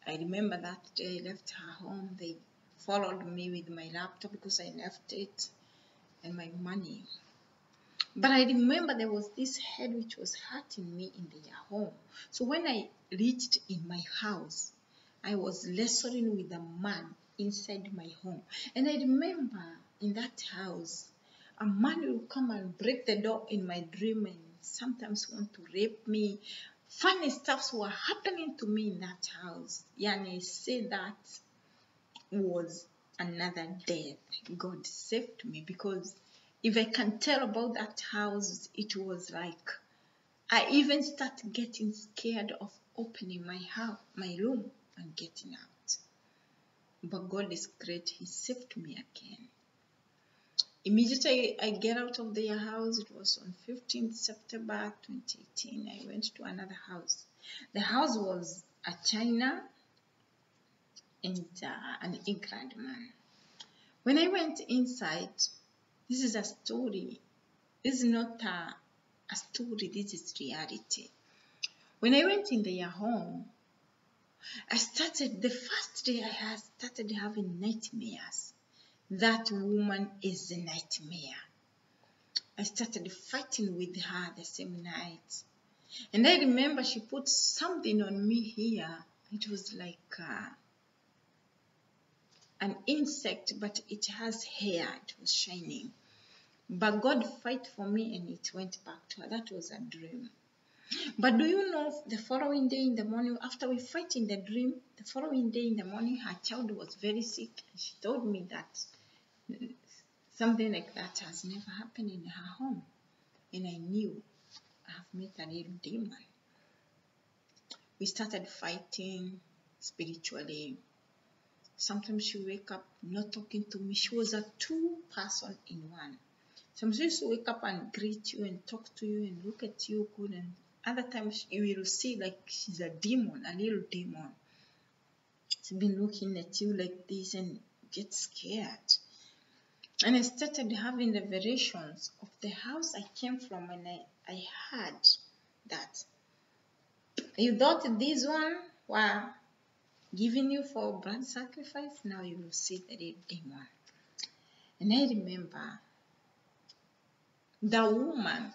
A: I remember that day I left her home. They followed me with my laptop because I left it and my money. But I remember there was this head which was hurting me in their home. So when I reached in my house, I was wrestling with a man inside my home. And I remember in that house, a man will come and break the door in my dream and sometimes want to rape me. Funny stuffs were happening to me in that house. And I say that was another death. God saved me, because if I can tell about that house, it was like I even started getting scared of opening my house, my room, and getting out. But God is great. He saved me again. Immediately I get out of their house, it was on 15th September 2018, I went to another house. The house was a China and an England man. When I went inside, this is a story. This is not a story, this is reality. When I went in their home, the first day I started having nightmares. That woman is a nightmare. I started fighting with her the same night. And I remember she put something on me here. It was like an insect, but it has hair. It was shining. But God fight for me and it went back to her. That was a dream. But do you know, the following day in the morning, after we fight in the dream, the following day in the morning, her child was very sick. And she told me that something like that has never happened in her home. And I knew I have met a little demon. We started fighting spiritually. Sometimes she wake up not talking to me. She was a two-person in one. Sometimes she used to wake up and greet you and talk to you and look at you good, and other times you will see like she's a demon, a little demon. She's been looking at you like this and get scared. And I started having revelations of the house I came from, and I heard that you thought this one were giving you for blood sacrifice, now you will see the real demon. And I remember the woman,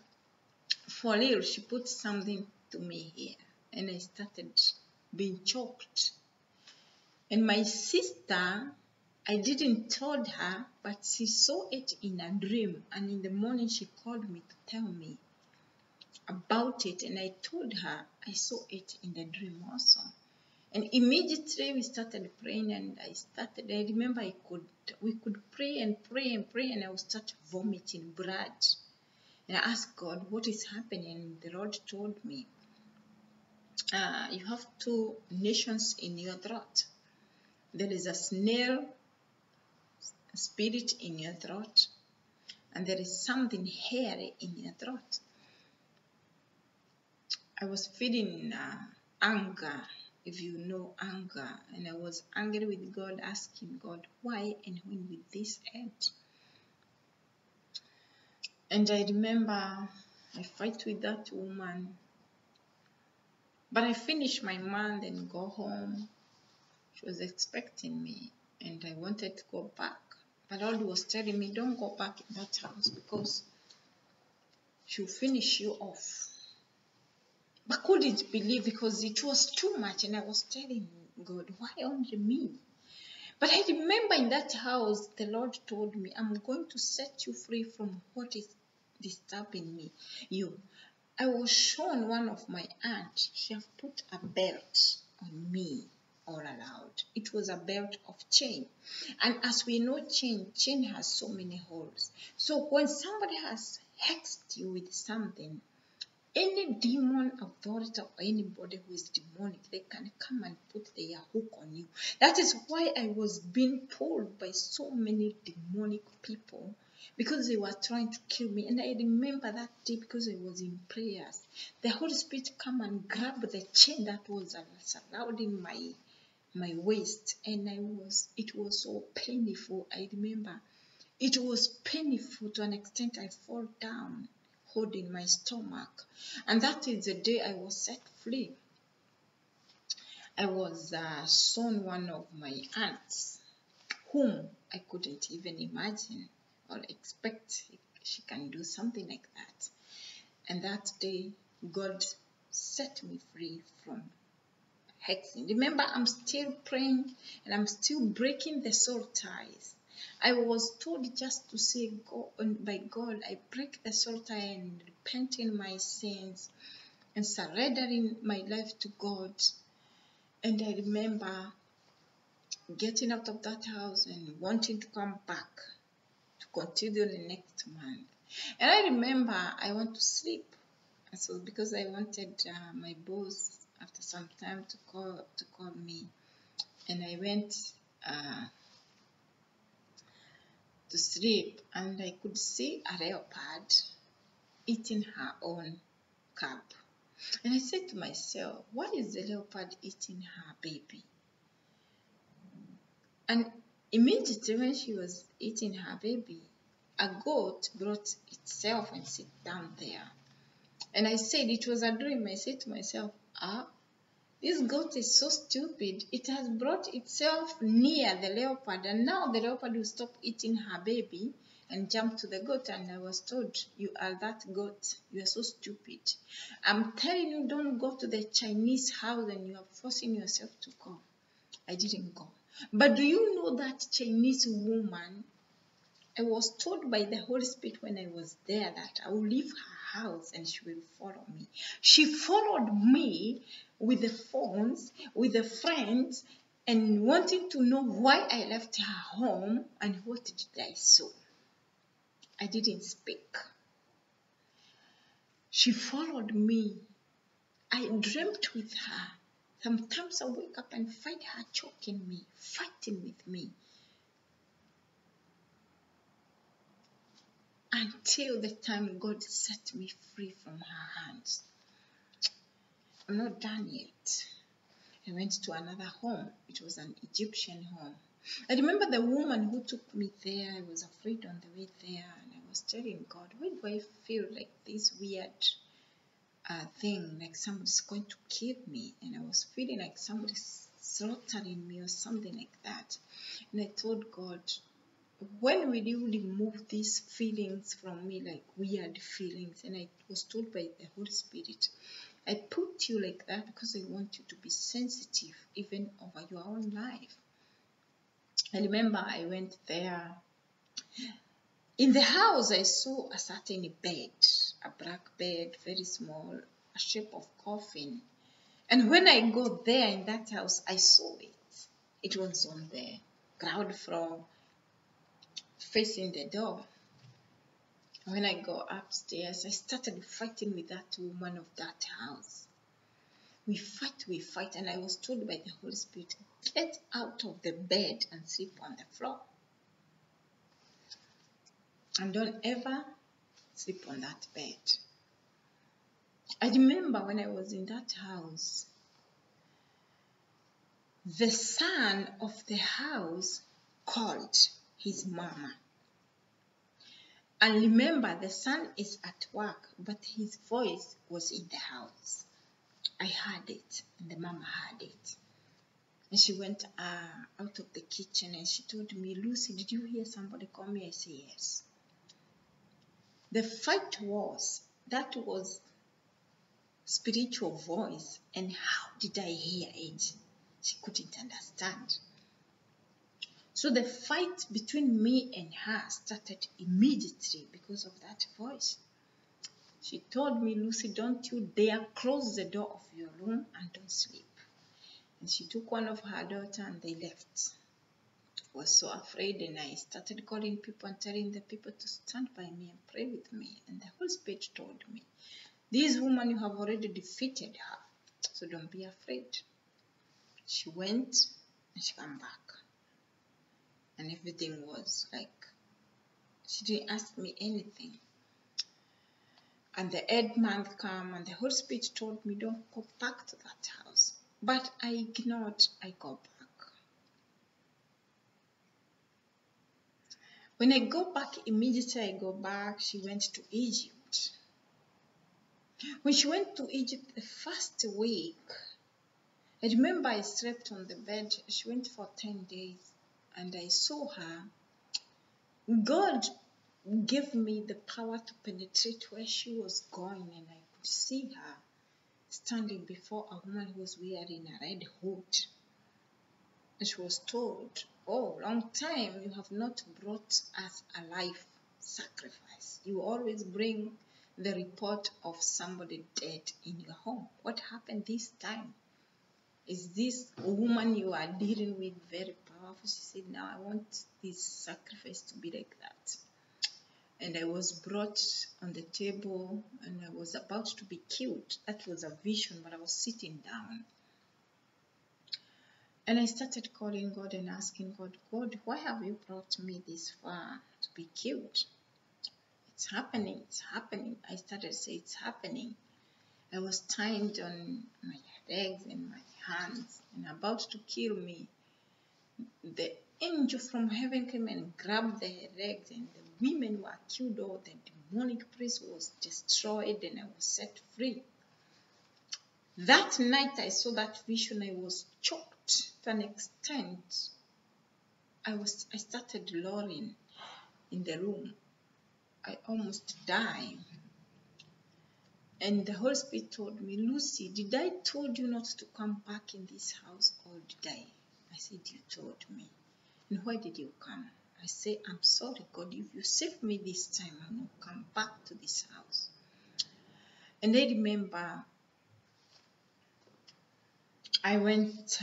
A: for real, she put something to me here, and I started being choked. And my sister, I didn't told her, but she saw it in a dream, and in the morning she called me to tell me about it, and I told her I saw it in the dream also. And immediately we started praying, and I remember we could pray and pray and pray, and I would start vomiting blood. And I asked God, what is happening? And the Lord told me, you have two nations in your throat. There is a snail spirit in your throat, and there is something hairy in your throat. I was feeling anger, if you know anger, and I was angry with God, asking God, why and when will this end? And I remember I fight with that woman, but I finished my month and go home. She was expecting me, and I wanted to go back, but Lord was telling me, don't go back in that house because she'll finish you off. But couldn't believe because it was too much, and I was telling God, why only me? But I remember in that house, the Lord told me, I'm going to set you free from what is disturbing me. I was shown one of my aunts. She have put a belt on me all around. It was a belt of chain. And as we know, chain has so many holes. So when somebody has hexed you with something, any demon authority or anybody who is demonic, they can come and put their hook on you. That is why I was being pulled by so many demonic people, because they were trying to kill me. And I remember that day, because I was in prayers, the Holy Spirit come and grab the chain that was surrounding my waist, and it was so painful. I remember it was painful to an extent I fall down holding my stomach. And that is the day I was set free. I was shown one of my aunts, whom I couldn't even imagine or expect she can do something like that. And that day, God set me free from hexing. Remember, I'm still praying and I'm still breaking the soul ties. I was told just to say, by God, I break the soul tie and repenting my sins and surrendering my life to God. And I remember getting out of that house and wanting to come back to continue the next month. And I remember I want to sleep. So because I wanted my boss after some time to call me, and I went to sleep, and I could see a leopard eating her own cub. And I said to myself, why is the leopard eating her baby? And immediately when she was eating her baby, a goat brought itself and sit down there. And I said, it was a dream. I said to myself, this goat is so stupid. It has brought itself near the leopard, and now the leopard will stop eating her baby and jump to the goat. And I was told, you are that goat. You are so stupid. I'm telling you, don't go to the Chinese house and you are forcing yourself to go. I didn't go. But do you know that Chinese woman, I was told by the Holy Spirit when I was there that I will leave her house and she will follow me. She followed me with the phones, with the friends, and wanting to know why I left her home and what did I saw. I didn't speak. She followed me. I dreamt with her. Sometimes I wake up and find her choking me, fighting with me. Until the time God set me free from her hands. I'm not done yet. I went to another home. It was an Egyptian home. I remember the woman who took me there. I was afraid on the way there, and I was telling God, why do I feel like this weird thing, like somebody's going to kill me? And I was feeling like somebody's slaughtering me or something like that. And I told God, when will you remove these feelings from me, like weird feelings? And I was told by the Holy Spirit, I put you like that because I want you to be sensitive even over your own life. I remember I went there. In the house, I saw a certain bed, a black bed, very small, a shape of coffin. And when I got there in that house, I saw it. It was on the ground floor, facing the door. When I go upstairs, I started fighting with that woman of that house. We fight, and I was told by the Holy Spirit, get out of the bed and sleep on the floor. And don't ever sleep on that bed. I remember when I was in that house, the son of the house called his mama. And remember, the son is at work, but his voice was in the house. I heard it, and the mama heard it. And she went out of the kitchen and she told me, Lucy, did you hear somebody call me? I said, yes. The fight was, that was spiritual voice, and how did I hear it? She couldn't understand. So the fight between me and her started immediately because of that voice. She told me, Lucy, don't you dare close the door of your room and don't sleep. And she took one of her daughter and they left. I was so afraid, and I started calling people and telling the people to stand by me and pray with me. And the Holy Spirit told me, this woman, you have already defeated her, so don't be afraid. She went and she came back. And everything was like, she didn't ask me anything. And the 8th month came and the Holy Spirit told me, don't go back to that house. But I ignored, I go back. When I go back, immediately I go back, she went to Egypt. When she went to Egypt the first week, I remember I slept on the bed. She went for 10 days and I saw her. God gave me the power to penetrate where she was going, and I could see her standing before a woman who was wearing a red hood. And she was told, oh, long time you have not brought us a life sacrifice. You always bring the report of somebody dead in your home. What happened this time? Is this woman you are dealing with very powerful? She said, no, I want this sacrifice to be like that. And I was brought on the table and I was about to be killed. That was a vision, but I was sitting down. And I started calling God and asking God, God, why have you brought me this far to be killed? It's happening, it's happening. I started to say, it's happening. I was tied on my legs and my hands and about to kill me. The angel from heaven came and grabbed their legs, and the women were killed. All the demonic priest was destroyed, and I was set free. That night I saw that vision. I was choked to an extent. I started roaring in the room. I almost died. And the Holy Spirit told me, Lucy, did I told you not to come back in this house, or did I? I said, you told me. And why did you come? I say, I'm sorry, God, if you save me this time, I will come back to this house. And I remember I went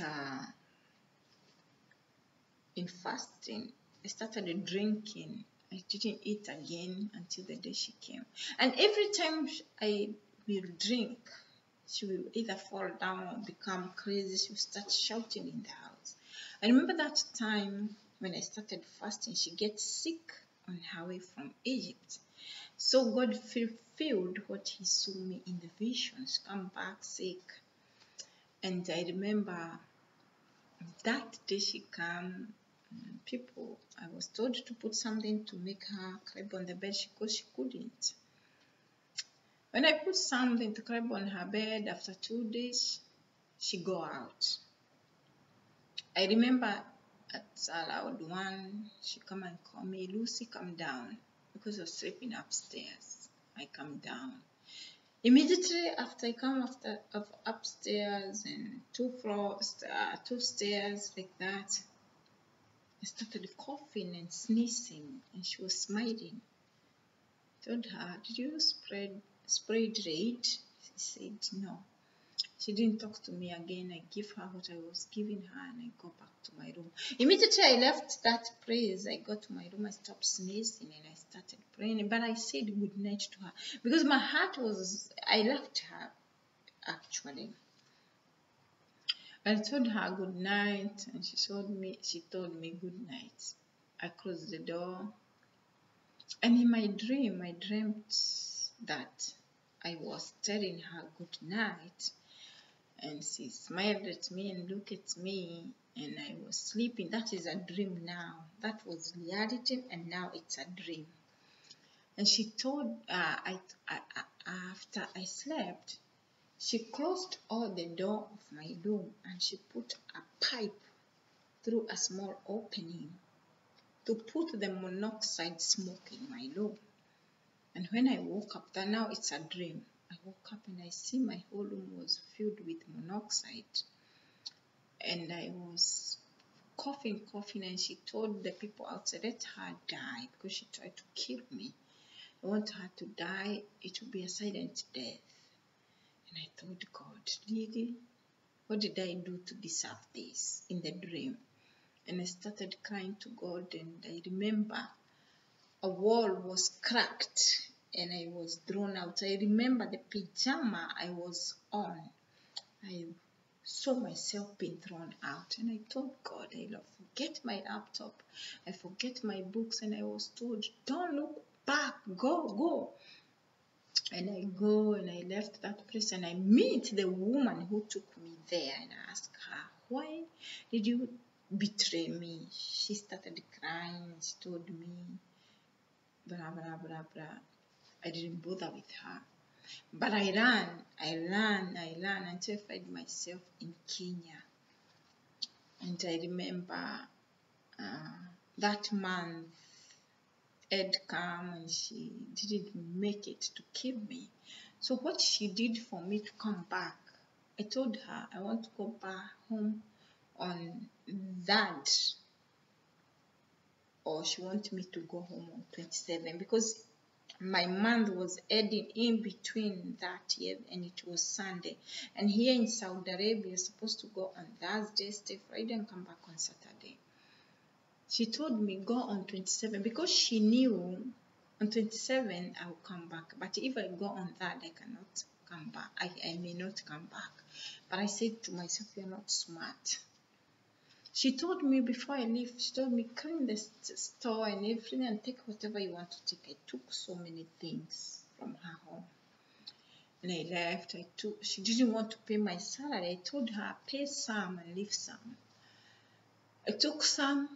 A: in fasting. I started drinking. I didn't eat again until the day she came. And every time I will drink, she will either fall down or become crazy. She will start shouting in the house. I remember that time when I started fasting, she gets sick on her way from Egypt. So God fulfilled what he saw me in the visions, come back sick. And I remember that day she came, I was told to put something to make her climb on the bed because she couldn't. When I put something to climb on her bed, after 2 days, she go out. I remember at a loud one, she come and call me, Lucy, come down, because I was sleeping upstairs. I come down. Immediately after I come upstairs and 2 stairs like that, I started coughing and sneezing, and she was smiling. I told her, did you spray red? She said, no. She didn't talk to me again. I give her what I was giving her and I go back to my room. Immediately I left that place. I got to my room. I stopped sneezing and I started praying. But I said good night to her because my heart was, I left her actually. I told her good night and she told me good night. I closed the door. And in my dream, I dreamt that I was telling her good night, and she smiled at me and looked at me, and I was sleeping. That is a dream now. That was reality, and now it's a dream. And she told, after I slept, she closed all the door of my room and she put a pipe through a small opening to put the monoxide smoke in my room. And when I woke up, that now it's a dream. I woke up and I see my whole room was filled with monoxide. And I was coughing, and she told the people outside, let her die, because she tried to kill me. I want her to die. It will be a silent death. And I thought, God, really? What did I do to deserve this in the dream? And I started crying to God, and I remember a wall was cracked and I was thrown out. I remember the pajama I was on. I saw myself being thrown out, and I told God, I forget my laptop, I forget my books, and I was told, don't look back, go. And I go and I left that place and I meet the woman who took me there, and I asked her, why did you betray me? She started crying. She told me, blah, blah, blah, blah. I didn't bother with her. But I ran until I found myself in Kenya. And I remember that month, Ed came and she didn't make it to kill me. So what she did for me to come back, I told her I want to go back home on that, or she wanted me to go home on 27, because my month was ending in between that year and it was Sunday. And here in Saudi Arabia, you're supposed to go on Thursday, stay Friday, and come back on Saturday. She told me go on 27 because she knew on 27 I will come back. But if I go on that, I cannot come back. I may not come back. But I said to myself, you're not smart. She told me before I leave, she told me clean the store and everything and take whatever you want to take. I took so many things from her home. And I left. She didn't want to pay my salary. I told her, pay some and leave some. I took some,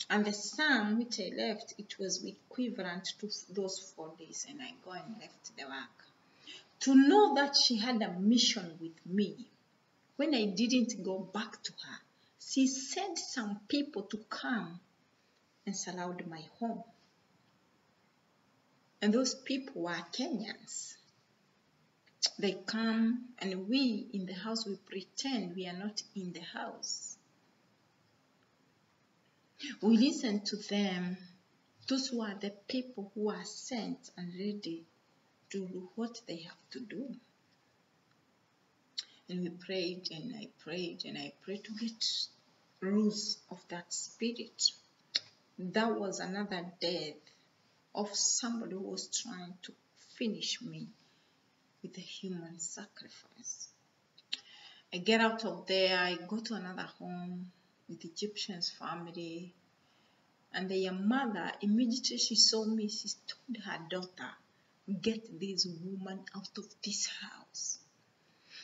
A: and the sum which I left, it was equivalent to those 4 days, and I go and left the work. To know that she had a mission with me, when I didn't go back to her, she sent some people to come and surround my home. And those people were Kenyans. They come, and we in the house, we pretend we are not in the house. We listen to them. Those were the people who are sent and ready to do what they have to do. And we prayed, and I prayed, and I prayed to get loose of that spirit. That was another death of somebody who was trying to finish me with a human sacrifice. I get out of there, I go to another home with Egyptian's family, and their mother, immediately she saw me, she told her daughter, get this woman out of this house.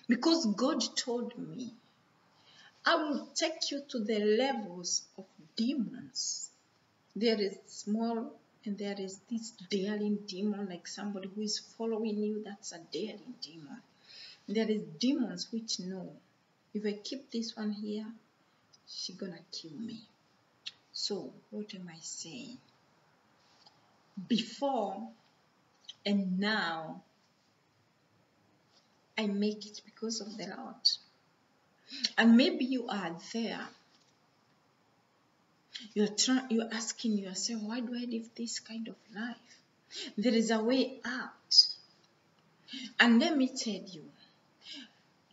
A: Because God told me, I will take you to the levels of demons. There is small and there is this daring demon, like somebody who is following you, that's a daring demon. There is demons which know, if I keep this one here, she's gonna kill me. So what am I saying? Before and now, I make it because of the Lord. And maybe you are there. You're asking yourself, why do I live this kind of life? There is a way out. And let me tell you,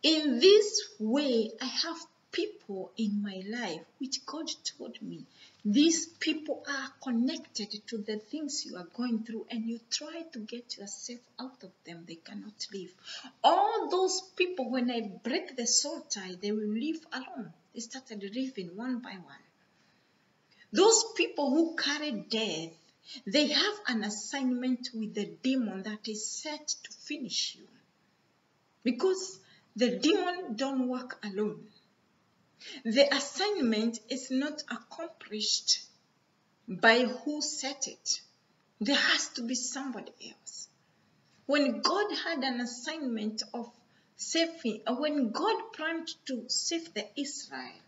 A: in this way, I have people in my life which God told me, these people are connected to the things you are going through, and you try to get yourself out of them, they cannot leave. All those people, when I break the soul tie, they will leave alone. They started leaving one by one. Those people who carry death, they have an assignment with the demon that is set to finish you. because the demon don't work alone. The assignment is not accomplished by who set it. There has to be somebody else. When God had an assignment of saving, when God planned to save the Israel,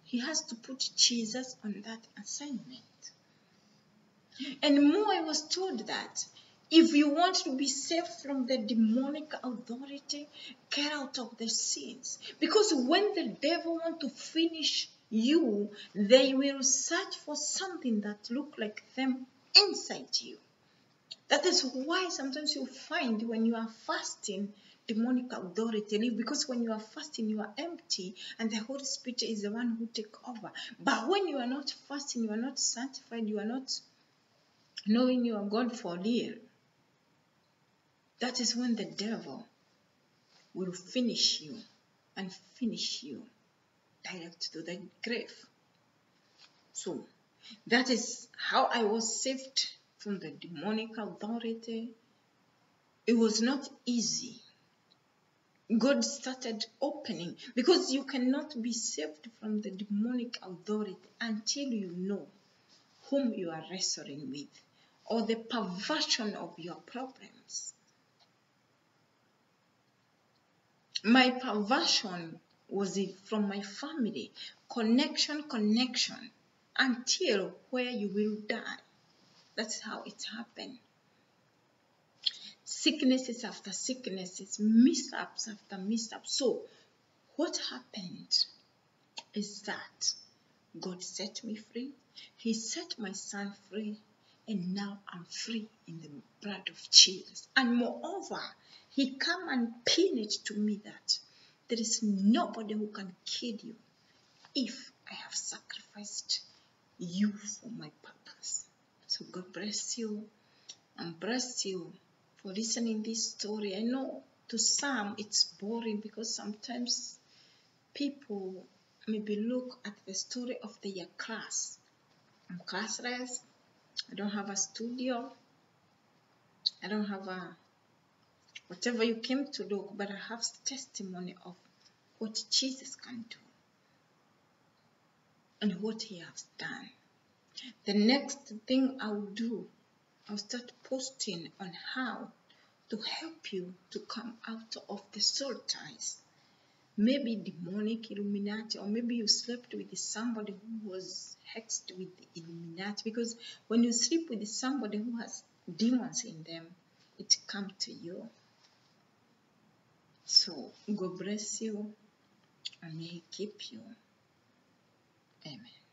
A: he has to put Jesus on that assignment. And more, I was told that if you want to be saved from the demonic authority, get out of the sins. Because when the devil wants to finish you, they will search for something that looks like them inside you. That is why sometimes you find when you are fasting, demonic authority leave, because when you are fasting, you are empty and the Holy Spirit is the one who takes over. But when you are not fasting, you are not sanctified, you are not knowing you are God for real, that is when the devil will finish you and finish you direct to the grave. So that is how I was saved from the demonic authority. It was not easy. God started opening, because you cannot be saved from the demonic authority until you know whom you are wrestling with, or the perversion of your problems. My perversion was from my family, connection, until where you will die. That's how it happened. Sicknesses after sicknesses, mishaps after mishaps. So what happened is that God set me free. He set my son free. And now I'm free in the blood of Jesus. And moreover, he come and pin it to me that there is nobody who can kill you if I have sacrificed you for my purpose. So God bless you and bless you for listening this story. I know to some it's boring, because sometimes people maybe look at the story of their class. I'm classless. I don't have a studio. I don't have a whatever you came to look, but I have testimony of what Jesus can do and what he has done. The next thing I'll do, I'll start posting on how to help you to come out of the soul ties. Maybe demonic Illuminati, or maybe you slept with somebody who was hexed with the Illuminati, because when you sleep with somebody who has demons in them, it comes to you. So God bless you and may he keep you. Amen.